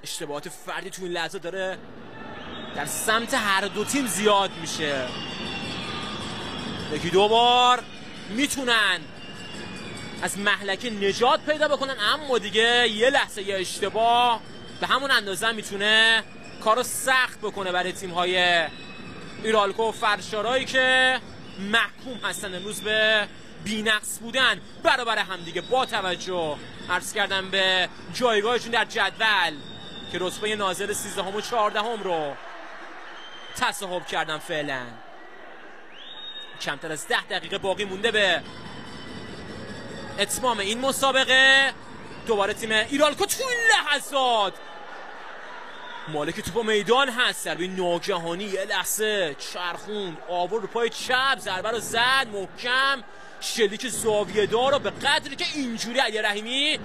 S1: اشتباهات فردی تو این لحظه داره در سمت هر دو تیم زیاد میشه. یکی دوبار میتونن از مهلکه نجات پیدا بکنن، اما دیگه یه لحظه یه اشتباه به همون اندازه میتونه کارو سخت بکنه برای تیم‌های ایرالکو و فرشارایی که محکوم هستن امروز به بی‌نقص بودن برابر هم دیگه. با توجه عرض کردم به جایگاهشون در جدول که رتبه ناظر 13 و 14 رو تصاحب کردن. فعلا کمتر از 10 دقیقه باقی مونده به اتمام این مسابقه. دوباره تیم ایرالکو تو این لحظات مالک توپ میدان هست. ضربه ناگهانی یه لحظه چرخوند، آورد رو پای چپ، ضربه رو زد محکم، شلیک زاویه دار رو به قدری که اینجوری علی رحیمی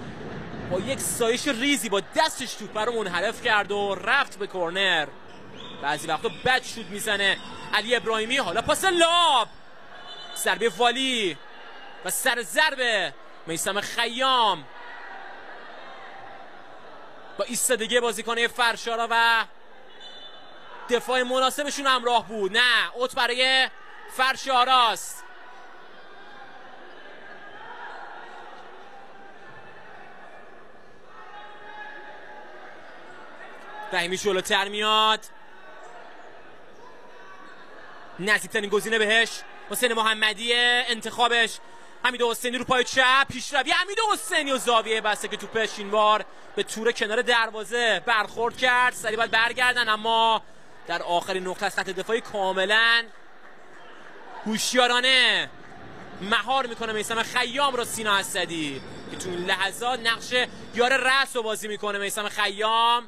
S1: با یک سایش ریزی با دستش توپ رو منحرف کرد و رفت به کرنر. بعضی وقتا بد شوت میزنه علی ابراهیمی. حالا پاس لاب، ضربه والی و سر ضربه میثم خیام با ایستادگی بازیکن فرشارا و دفاع مناسبشون همراه بود. نه، اوت برای فرشاراست. رحیمی جلوتر میاد. نزدیکترین گزینه بهش حسین محمدی، انتخابش حمید حسینی رو پای چپ، پیشروی حمید حسینی و زاویه بسته که توپش این بار به تور کنار دروازه برخورد کرد. سریع باید برگردن، اما در آخرین نقطه از خط دفاعی کاملا هوشیارانه مهار میکنه میثم خیام رو سینا اسدی که تو این لحظات نقش یار رأس رو بازی میکنه. میثم خیام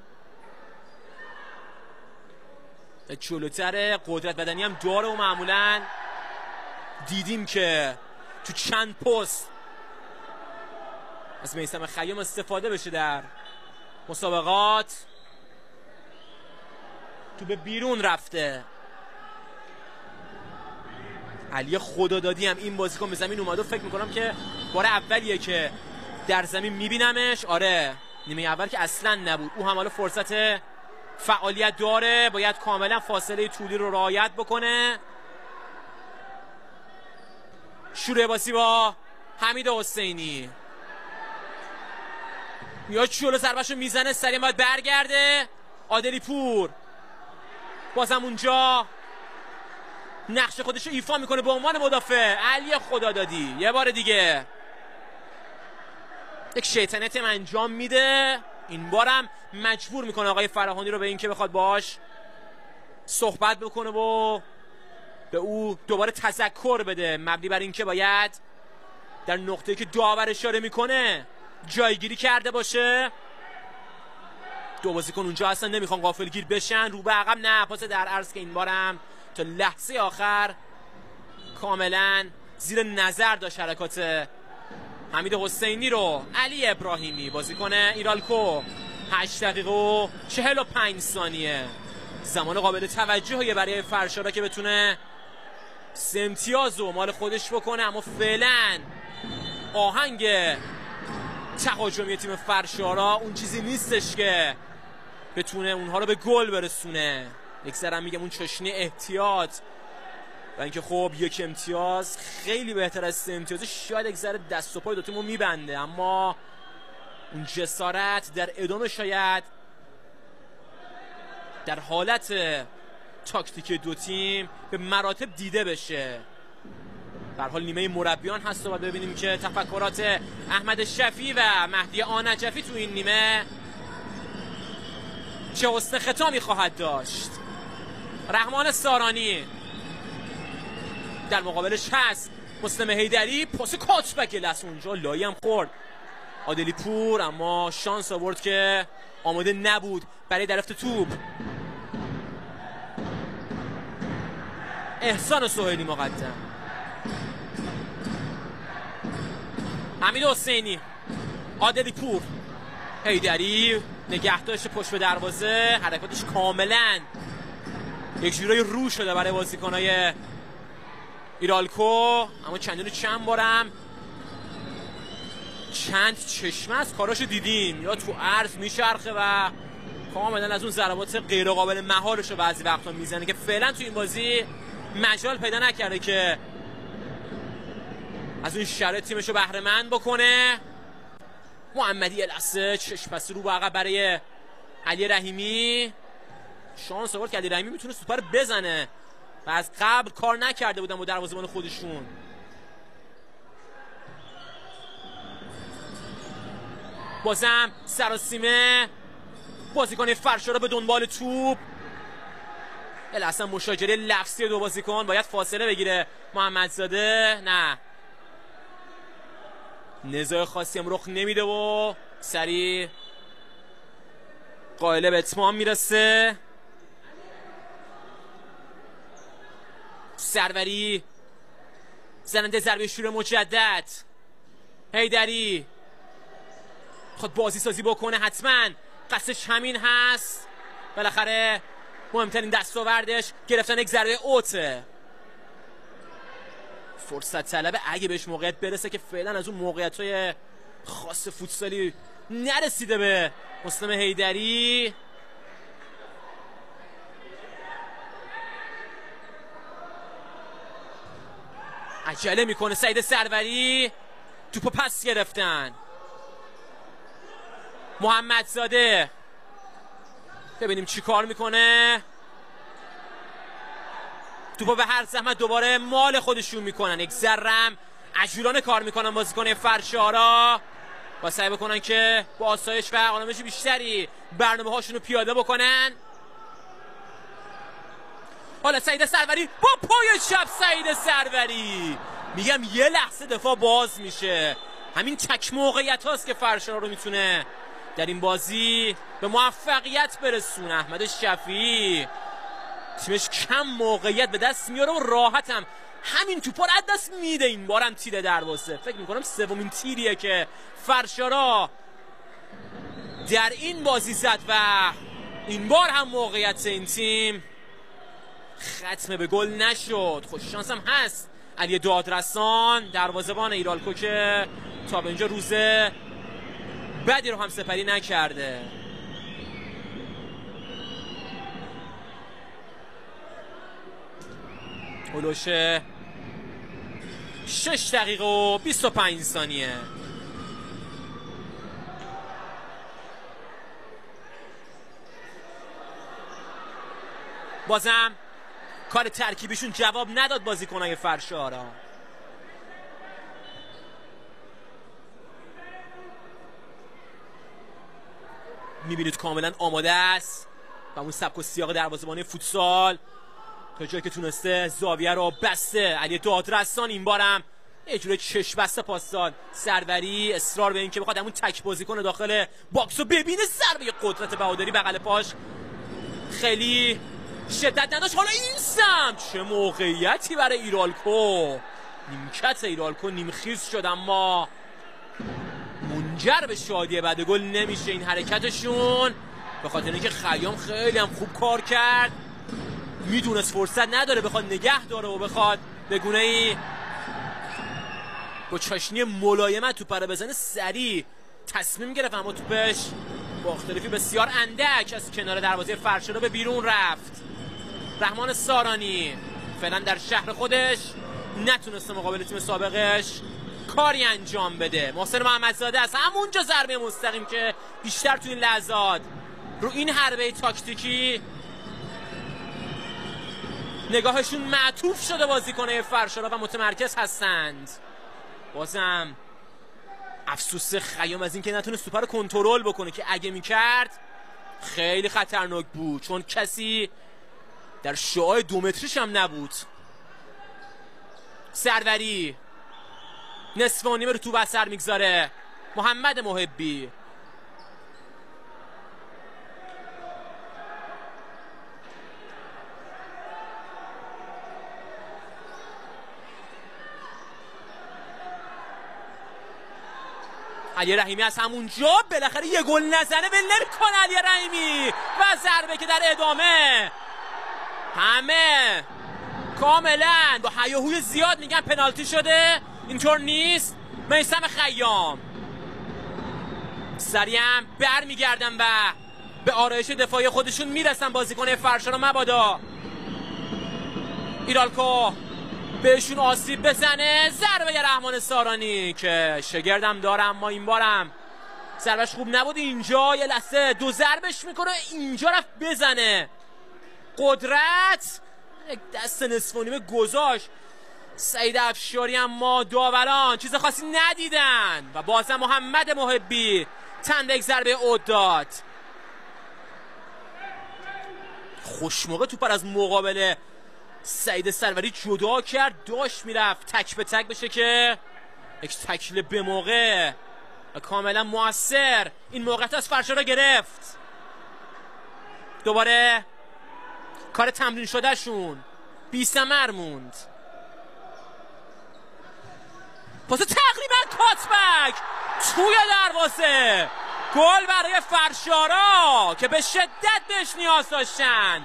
S1: جلوتر، قدرت بدنی هم داره و معمولا دیدیم که تو چند پست از میثم خیام استفاده بشه در مسابقات. تو به بیرون رفته. علی خدادادی هم این بازیکن به زمین اومده و فکر میکنم که بار اولیه که در زمین میبینمش. آره، نیمه اول که اصلا نبود. او هم حالا فرصت فعالیت داره، باید کاملا فاصله طولی رو رعایت بکنه. شروع بازی با حمید حسینی، میاد جلو، ضربه‌شو میزنه، سریع باید برگرده. عادلی پور بازم اونجا نقش خودش رو ایفا میکنه به عنوان مدافع. علی خدادادی یه بار دیگه یک شیطنت انجام میده. این بارم مجبور میکنه آقای فراهانی رو به اینکه بخواد باش صحبت بکنه و به او دوباره تذکر بده، مبنی بر اینکه باید در نقطه‌ای که داور اشاره میکنه جایگیری کرده باشه. دو بازیکن اونجا اصلا نمیخوان غافلگیر بشن، رو به عقب، نه، پاس در عرض که این بارم تا لحظه آخر کاملا زیر نظر داشت حرکات حمید حسینی رو. علی ابراهیمی بازیکن ایرالکو، 8 دقیقه و 45 ثانیه زمان قابل توجهیه برای فرشارا که بتونه 3 امتیاز رو مال خودش بکنه، اما فعلا آهنگ تهاجمی تیم فرشارا اون چیزی نیستش که بتونه اونها رو به گل برسونه. یک ذره میگم اون چشنه احتیاط و اینکه خب 1 امتیاز خیلی بهتر از 3 امتیاز، شاید یک ذره دست و پای دو تیمو میبنده، اما اون جسارت در ادامه شاید در حالت تاکتیک دو تیم به مراتب دیده بشه. به هر حال نیمه مربیان هست و باید ببینیم که تفکرات احمد شفیعی و مهدی آنجفی تو این نیمه چه حسن ختامی خواهد داشت. رحمان سارانی در مقابلش هست مسلم حیدری، پاس کاتبک لس اونجا لایی هم خورد عادلی پور، اما شانس آورد که آماده نبود برای درفت توپ. احسان سهیلی مقدم، حمید حسینی، عادلی پور، حیدری نگهداشت پشت به دروازه، حرکاتش کاملا یک جورایی رو شده برای بازیکنای ایرالکو، اما چند بارم چند چشمه از کاراشو دیدیم، یا تو عرض میچرخه و کاملا از اون ضربات غیر قابل مهارش رو بعضی وقتا میزنه که فعلا تو این بازی مجال پیدا نکرده که از اون شرایط تیمش رو بهره مند بکنه. محمدی لحظه چشم بسته رو به عقب برای علی رحیمی، شانس آورد که علی رحیمی میتونه سوپر بزنه و از قبل کار نکرده بودن با دروازه‌بان خودشون. بازم سراسیمه بازیکن فرشارا به دنبال توپ، اصلا مشاجره لفظی دو بازیکن، باید فاصله بگیره محمدزاده، نه نزاع خاصی هم رخ نمیده و سریع قائله به اتمام میرسه. سروری زننده ضربه شروع مجدد، حیدری خود بازی سازی بکنه، حتما قصدش همین هست، بالاخره مهمترین دستاوردش گرفتن یک ضربه اوته. فرصت طلبه اگه بهش موقعیت برسه که فعلا از اون موقعیت‌های خاص فوتسالی نرسیده به مسلم حیدری. عجله میکنه سعید سروری، توپو پس گرفتن. محمدزاده ببینیم چی کار میکنه. توپو به هر زحمت دوباره مال خودشون میکنن. یک ذرم عجولانه کار میکنن بازیکن فرشارا با سعی بکنن که با آسایش و آرامش بیشتری برنامه هاشون رو پیاده بکنن. حالا سعید سروری با پای چپ، سعید سروری میگم یه لحظه دفاع باز میشه. همین تک موقعیت هاست که فرشارا رو میتونه در این بازی به موفقیت برسونه. احمد شفیعی تیمش کم موقعیت به دست میاره و راحتم همین توپا رو از دست میده. این بارم تیر دروازه، فکر میکنم سومین تیریه که فرشارا در این بازی زد و این بار هم موقعیت این تیم ختم به گل نشد. خوش شانس هم هست علی دادرسان دروازه‌بان ایرالکو که تا به اینجا روز بدی رو هم سپری نکرده. هلوش 6 دقیقه و 25 ثانیه. بازم کار ترکیبیشون جواب نداد بازیکنای فرشارا. میبینید کاملا آماده است و اون سبک و سیاق دروازه‌بانی فوتسال تا جایی که تونسته زاویه رو بسته. علی دادرسان این بارم یه جوری چشم بسته پاس داد. سروری اصرار به این که بخواد همون تک بازیکن داخل باکس رو ببینه. ضربه قدرت بهادری بغل پاش خیلی شدت نداشت. حالا این سمت چه موقعیتی برای ایرالکو. نیمکت ایرالکو نیمخیز شد اما منجر به شادی بعد گل نمیشه این حرکتشون، به خاطر اینکه خیام خیلی هم خوب کار کرد. میدونست فرصت نداره بخواد نگه داره و بخواد به گونه‌ای با چاشنی ملایمت توپ رو بزنه. سریع تصمیم گرفت اما توپش با اختلافی بسیار اندک از کنار دروازه فرشارا به بیرون رفت. رحمان سارانی فعلا در شهر خودش نتونسته مقابل تیم سابقش کاری انجام بده. محسن محمدزاده است همونجا ضربه مستقیم که بیشتر تو این لحظات رو این حربه تاکتیکی نگاهشون معطوف شده بازیکن‌های فرشارا و متمرکز هستند. بازم افسوس خیام از اینکه نتونست توپ رو کنترل بکنه که اگه میکرد خیلی خطرناک بود، چون کسی در شعاع 2 متریش هم نبود. سروری نصف و نیمه رو تو بسر میگذاره. محمد محبی علی رحیمی از همونجا بالاخره یه گل نزنه ول نمی‌کنه علی رحیمی و ضربه که در ادامه همه کاملا با هیاهوی زیاد میگن پنالتی شده. اینطور نیست. میثم خیام سریع برمیگردن و به آرایش دفاعی خودشون میرسن بازیکن فرشارا. مبادا ایرالکو بهشون آسیب بزنه. ضربه رحمان سارانی که شگردم داره اما این بارم ضربش خوب نبود. اینجا یه لحظه 2 ضربش میکنه، اینجا رفت بزنه. قدرت یک دست نصف و نیمه گذاشت سعید افشاری اما داوران چیز خاصی ندیدن و بازم محمد محبی تن به یک ضربه اوت داد. خوشموقع توپ از مقابل سعید سروری جدا کرد، داشت میرفت تک به تک بشه که یک تکل به موقع و کاملا موثر این موقعیت از فرشارا گرفت. دوباره کار تمرین شده شون بی ثمر موند. پاس تقریبا کاتبک توی دروازه. گل برای فرشارا که به شدت بهش نیاز داشتن.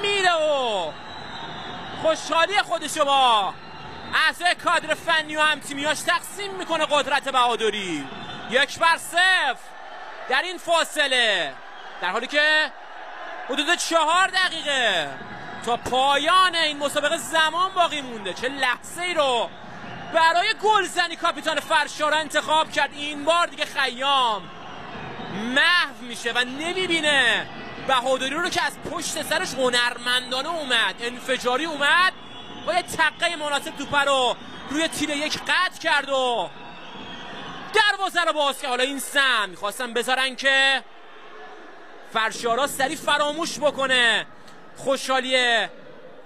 S1: میره و خوشحالی خودشو با اعضای کادر فنی و همتیمیاش تقسیم میکنه قدرت بهادری. 1-0 در این فاصله، در حالی که حدود 4 دقیقه تا پایان این مسابقه زمان باقی مونده. چه لحظه ای رو برای گلزنی کاپیتان فرشار انتخاب کرد. این بار دیگه خیام محو میشه و نمیبینه بهادری رو که از پشت سرش هنرمندانه اومد، انفجاری اومد، با یه تقه مناسب توپ رو روی تیر 1 قطع کرد و دروازه رو باز کرد. حالا این سم میخواستن بذارن که فرشارا سریع فراموش بکنه خوشحالی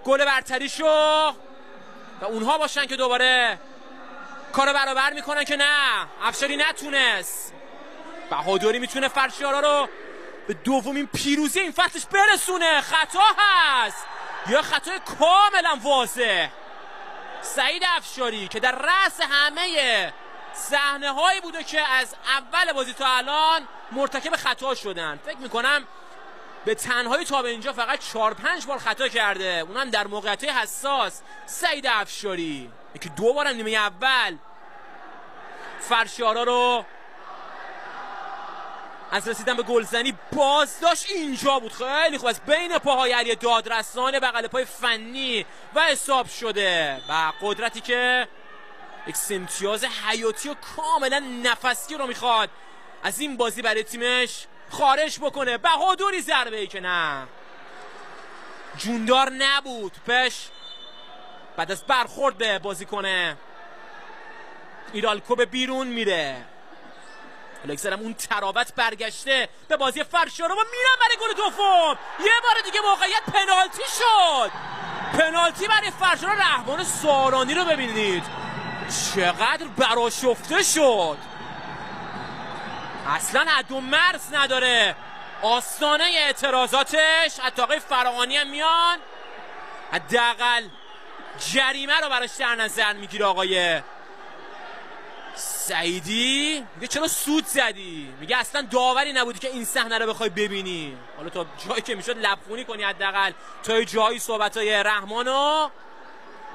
S1: گل برتریشو و اونها باشن که دوباره کارو برابر میکنن، که نه، افشاری نتونست. بهادری میتونه فرشارا رو به دومین پیروزی این فصلش برسونه. خطا هست، یا خطای کاملا واضح. سعید افشاری که در رأس همه صحنه هایی بوده که از اول بازی تا الان مرتکب خطا شدن. فکر میکنم به تنهایی تا به اینجا فقط 4-5 بار خطا کرده، اونم در موقعیت‌های حساس. سعید افشاری که 2 بار نیمه اول فرشارا رو از رسیدن به گلزنی باز داشت. اینجا بود خیلی خوب، از بین پاهای علی دادرسان بغل پای فنی و حساب شده و قدرتی که یک امتیاز حیاتی و کاملا نفسی رو میخواد از این بازی برای تیمش خارج بکنه. بهادری ضربه ای که نه، جوندار نبود پش. بعد از برخورد به بازیکن ایرالکو به بیرون میره. الکسرم اون تراوت برگشته به بازی فرشارا و میرن برای گل دوم. یه بار دیگه موقعیت پنالتی شد، پنالتی برای فرشارا. رحمان سارانی رو ببینید چقدر برآشفته شد، اصلا حد و مرز نداره آستانه اعتراضاتش. حتی آقای فراهانی هم میان حداقل جریمه رو براش در نظر میگیره. آقای سعیدی میگه چرا سود زدی، میگه اصلا داوری نبودی که این صحنه رو بخوای ببینی. حالا تا جایی که میشد لبخونی کنی حداقل تا جایی صحبتای رحمانو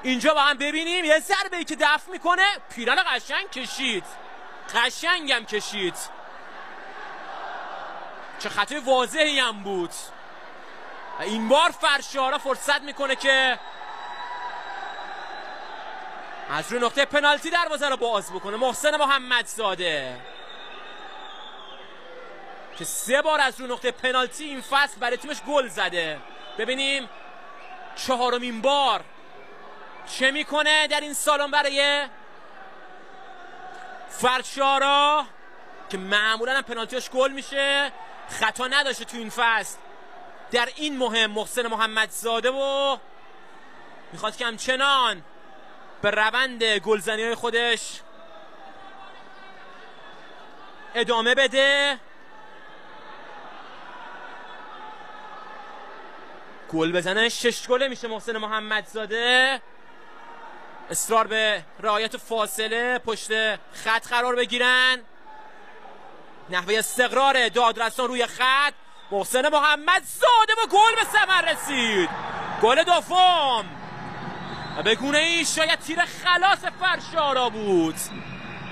S1: اینجا با هم ببینیم. یه ضربه‌ای که دفع میکنه، پیران قشنگ کشید، قشنگم کشید. چه خطای واضحی هم بود. و این بار فرشارا فرصت میکنه که از روی نقطه پنالتی دروازه رو باز بکنه. محسن محمدزاده که 3 بار از روی نقطه پنالتی این فصل برای تیمش گل زده. ببینیم 4مین بار چه میکنه در این سالن برای فرشارا که معمولا هم پنالتیش گل میشه. خطا نداشته تو این فصل در این مهم محسن محمدزاده و میخواد که همچنان به روند گلزنی های خودش ادامه بده. گل بزنه 6 گله میشه محسن محمدزاده. اصرار به رعایت فاصله پشت خط قرار بگیرن. نحوه استقرار دادرسان روی خط. محسن محمدزاده و گل به ثمر رسید. گل دوم و به گونه ای شاید تیر خلاص فرشارا بود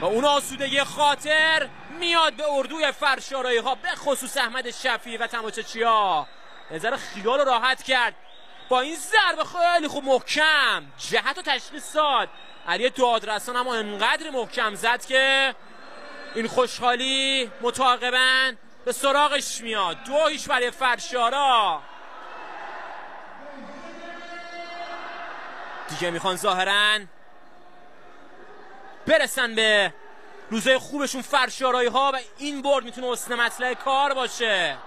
S1: و اون آسودگی خاطر میاد به اردوی فرشارایی ها، به خصوص احمد شفیعی و تماشاچی‌ها. نظر خیال راحت کرد با این ضربه خیلی خوب محکم جهت و تشخیص داد. علی دادرسان اما انقدر محکم زد که این خوشحالی متعاقباً به سراغش میاد. 2-0 برای فرشارا. دیگه میخوان ظاهراً برسن به روزای خوبشون فرشارایی ها و این برد میتونه حسن مطلع کار باشه.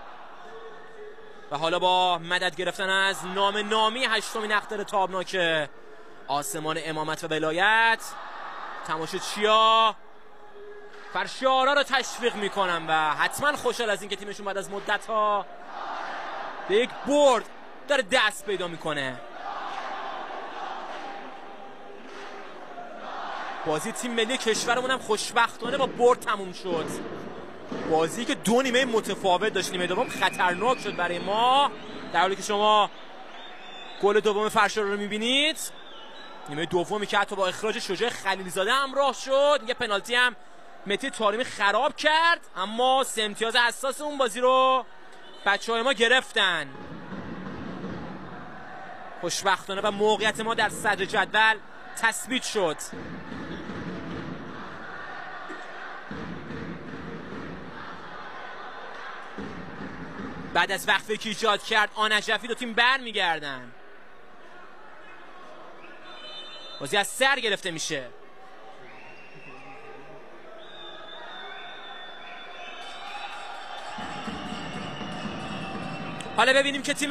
S1: و حالا با مدد گرفتن از نامی 8مین اخطار تابناک آسمان امامت و ولایت، تماشاچی‌ها فرشارا رو تشویق میکنن و حتما خوشحال از این که تیمشون بعد از مدت‌ها به یک برد داره دست پیدا میکنه. بازی تیم ملی کشورمون هم خوشبختانه با برد تموم شد. بازی که 2 نیمه متفاوت داشت. نیمه دوم خطرناک شد برای ما، در حالی که شما گل دوم فرشارا رو میبینید. نیمه دومی که حتی با اخراج شجاع خلیلزاده همراه شد. یه پنالتی هم مهدی طارمی خراب کرد، اما 3 امتیاز حساس اون بازی رو بچه‌های ما گرفتن. خوشبختانه و موقعیت ما در صدر جدول تثبیت شد. بعد از وقفه که ایجاد کرد آنجفی دو تیم برمیگردن. بازی از سر گرفته میشه. حالا ببینیم که تیم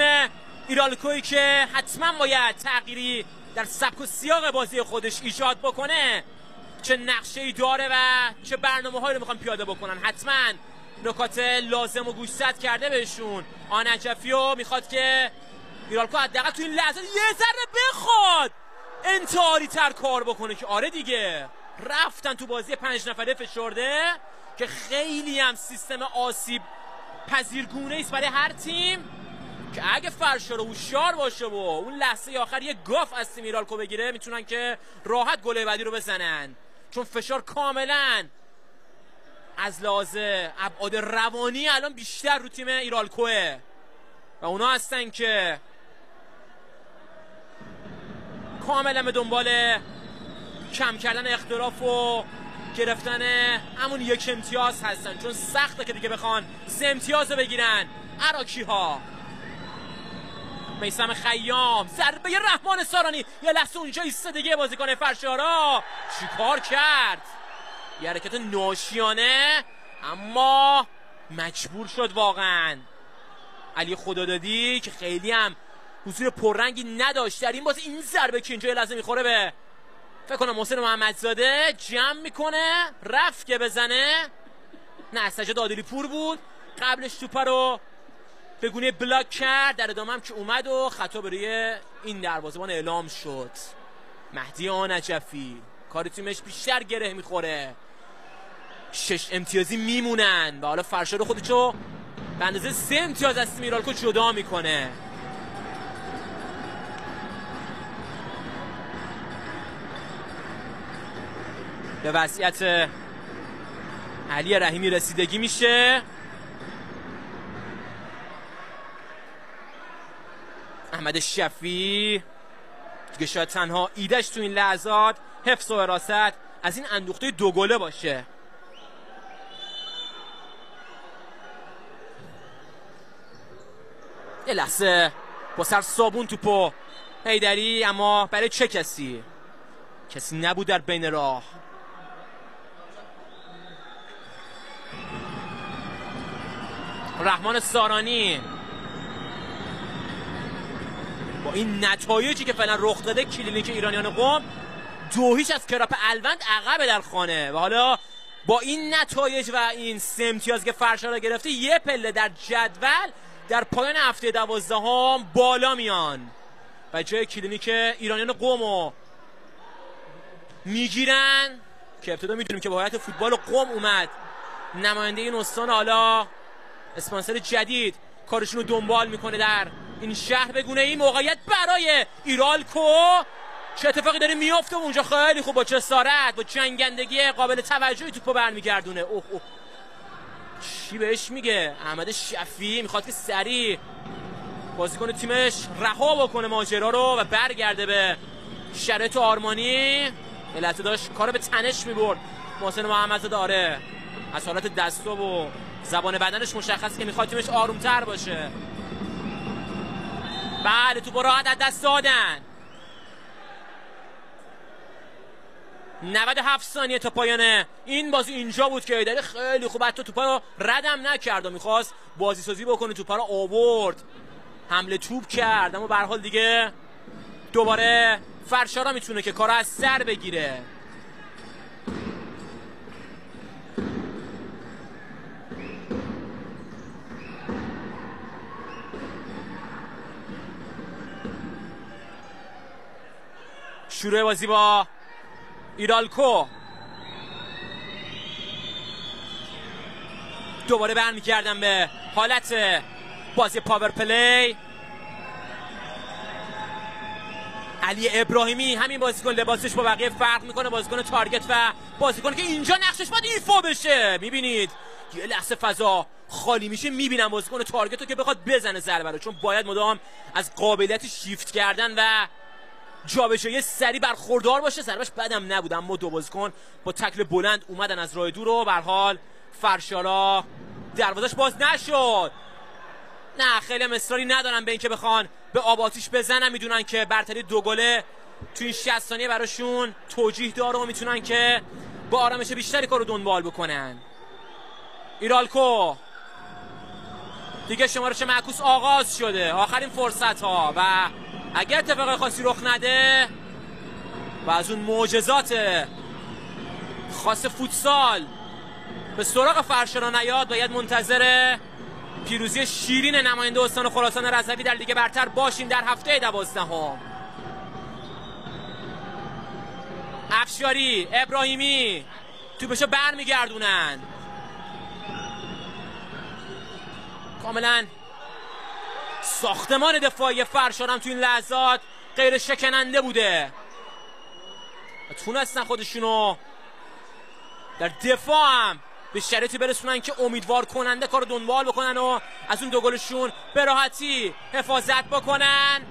S1: ایرالکویی که حتما باید تغییری در سبک و سیاق بازی خودش ایجاد بکنه چه نقشه‌ای داره و چه برنامه‌هایی رو میخوان پیاده بکنن. حتما نکات لازم و گوشزد کرده بهشون. آنجفیو میخواد که ایرالکو حداقل تو این لحظه یه ذره بخواد انتحاری تر کار بکنه که آره دیگه رفتن تو بازی 5 نفره فشرده که خیلی هم سیستم آسیب پذیرگونه است برای هر تیم، که اگه فرشار هوشیار باشه و اون لحظه آخر یه گاف از تیم ایرالکو بگیره میتونن که راحت گل بعدی رو بزنن، چون فشار کاملا از لحاظ ابعاد روانی الان بیشتر رو تیم ایرالکوه و اونا هستن که کاملا به دنبال کم کردن اختلاف و گرفتن همون 1 امتیاز هستن، چون سخته که دیگه بخوان 3 امتیاز رو بگیرن. عراکی ها میثم خیام، ضربه رحمان سارانی، یه لحظه اونجا ایسته دیگه بازیکن فرشارا چیکار کرد؟ یه حرکت ناشیانه، اما مجبور شد واقعا علی خدادادی که خیلی هم حضور پررنگی نداشت در این بازی. این ضربه که اینجا یه لحظه میخوره به فکر کنم محسن محمدزاده، جمع میکنه رفت که بزنه، نه سجاد عادلی پور بود، قبلش توپ رو به گونه بلاک کرد، در ادامه هم که اومد و خطا برای این دروازه‌بان اعلام شد. مهدی آنجفی کار تیمش بیشتر گره میخوره، 6 امتیازی میمونن و حالا فرشاد خودشو به اندازه 3 امتیاز از تیم ایرالکو جدا میکنه. به وصیت علی رحیمی رسیدگی میشه. احمد شفیع که شاید تنها ایدهش تو این لحظات حفظ و حراست از این اندوخته 2 گله باشه. یه لحظه با سر صابون توپو حیدری، اما برای چه کسی؟ کسی نبود در بین راه. رحمان سارانی با این نتایجی که فعلا رخ داده کلینیک ایرانیان قم 2-0 از کراپ الوند عقب در خانه و حالا با این نتایج و این 3 امتیاز که فرشاد گرفته یه پله در جدول در پایان هفته 12 بالا میان و جای کلینیک ایرانیان قم میگیرن که ابتدا میدونیم که با هیئت فوتبال قم اومد نماینده این استان، حالا اسپانسر جدید کارشون رو دنبال میکنه در این شهر. بگونه این موقعیت برای ایرالکو، چه اتفاقی داره میافته اونجا؟ خیلی خوب با جسارت با جنگندگی قابل توجهی توپو برمیگردونه. اوه چی بهش میگه؟ احمد شفیع میخواد که سریع بازیکن تیمش رها بکنه ماجرا رو و برگرده به شرایط آرمانی. علت داشت کارو به تنش میبرد محسن محمدزاده، آره از حالت دستا و زبان بدنش مشخص که میخواد تیمش آرومتر باشه. بله توپ راحت از دست دادن. 97 ثانیه تا پایان این بازی اینجا بود که ایدری خیلی خوب حتی توپا رو ردم نکرد و میخواست بازی سازی بکنه، توپا رو آورد، حمله توپ کرد، اما به هر حال دیگه دوباره فرشارا میتونه که کارو از سر بگیره. شروع بازی با ایرالکو، دوباره برمیگردن به حالت بازی پاور پلی. علی ابراهیمی همین بازیکن لباسش با بقیه فرق میکنه، بازیکن تارگت و بازیکن که اینجا نقشش باید ایفا بشه. میبینید یه لحظه فضا خالی میشه، میبینم بازیکن تارگت رو که بخواد بزنه ضربه رو، چون باید مدام از قابلیت شیفت کردن و جابجایی سریع برخوردار باشه. ضربش بدم نبود، اما دو بازیکن با تکل بلند اومدن از راه دور رو. به هر حال فرشارا دروازش باز نشد. نه خیلی اصراری ندارن به اینکه بخوان به آب آتیش بزنن، میدونن که برتری 2 گله تو این 60 ثانیه براشون توجیه داره و میتونن که با آرامش بیشتری کارو دنبال بکنن. ایرالکو دیگه شمارش معکوس آغاز شده، آخرین فرصت ها و اگه اتفاق خاصی رخ نده و از اون معجزات خاص فوتسال به سراغ فرشارا نیاد، باید منتظر پیروزی شیرین نماینده استان خراسان رضوی در لیگ برتر باشیم در هفته 12. افشاری، ابراهیمی توپشو برمیگردونن. کاملا ساختمان دفاعی فرشار هم تو این لحظات غیر شکننده بوده و تونستن خودشونو در دفاع هم به شرایطی برسونن که امیدوار کننده کارو دنبال بکنن و از اون 2 گلشون به راحتی حفاظت بکنن.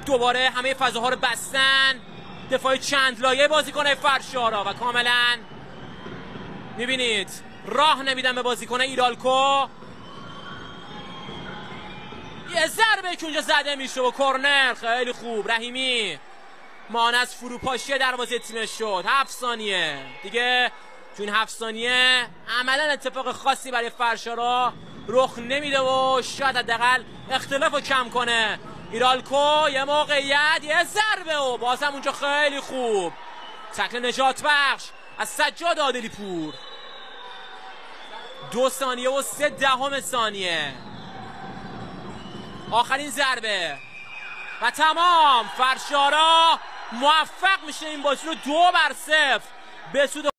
S1: دوباره همه فضاها رو بستن، دفاع چند لایه بازیکن فرشارا و کاملا میبینید راه نمیدن به بازیکن ایرالکو. یه ضربه که اونجا زده میشه و کرنر خیلی خوب. رحیمی مانع از فروپاشی دروازه تیمش شد. 7 ثانیه دیگه، تو این 7 ثانیه عملا اتفاق خاصی برای فرشارا رخ نمیده و شاید حداقل اختلاف رو کم کنه. ایرالکو یه موقعیت، یه ضربه و باز هم اونجا خیلی خوب تکل نجات بخش از سجاد عادلی پور. 2 ثانیه و 0.3 ثانیه آخرین ضربه و تمام. فرشارا موفق میشه این بازی رو 2-0 به سود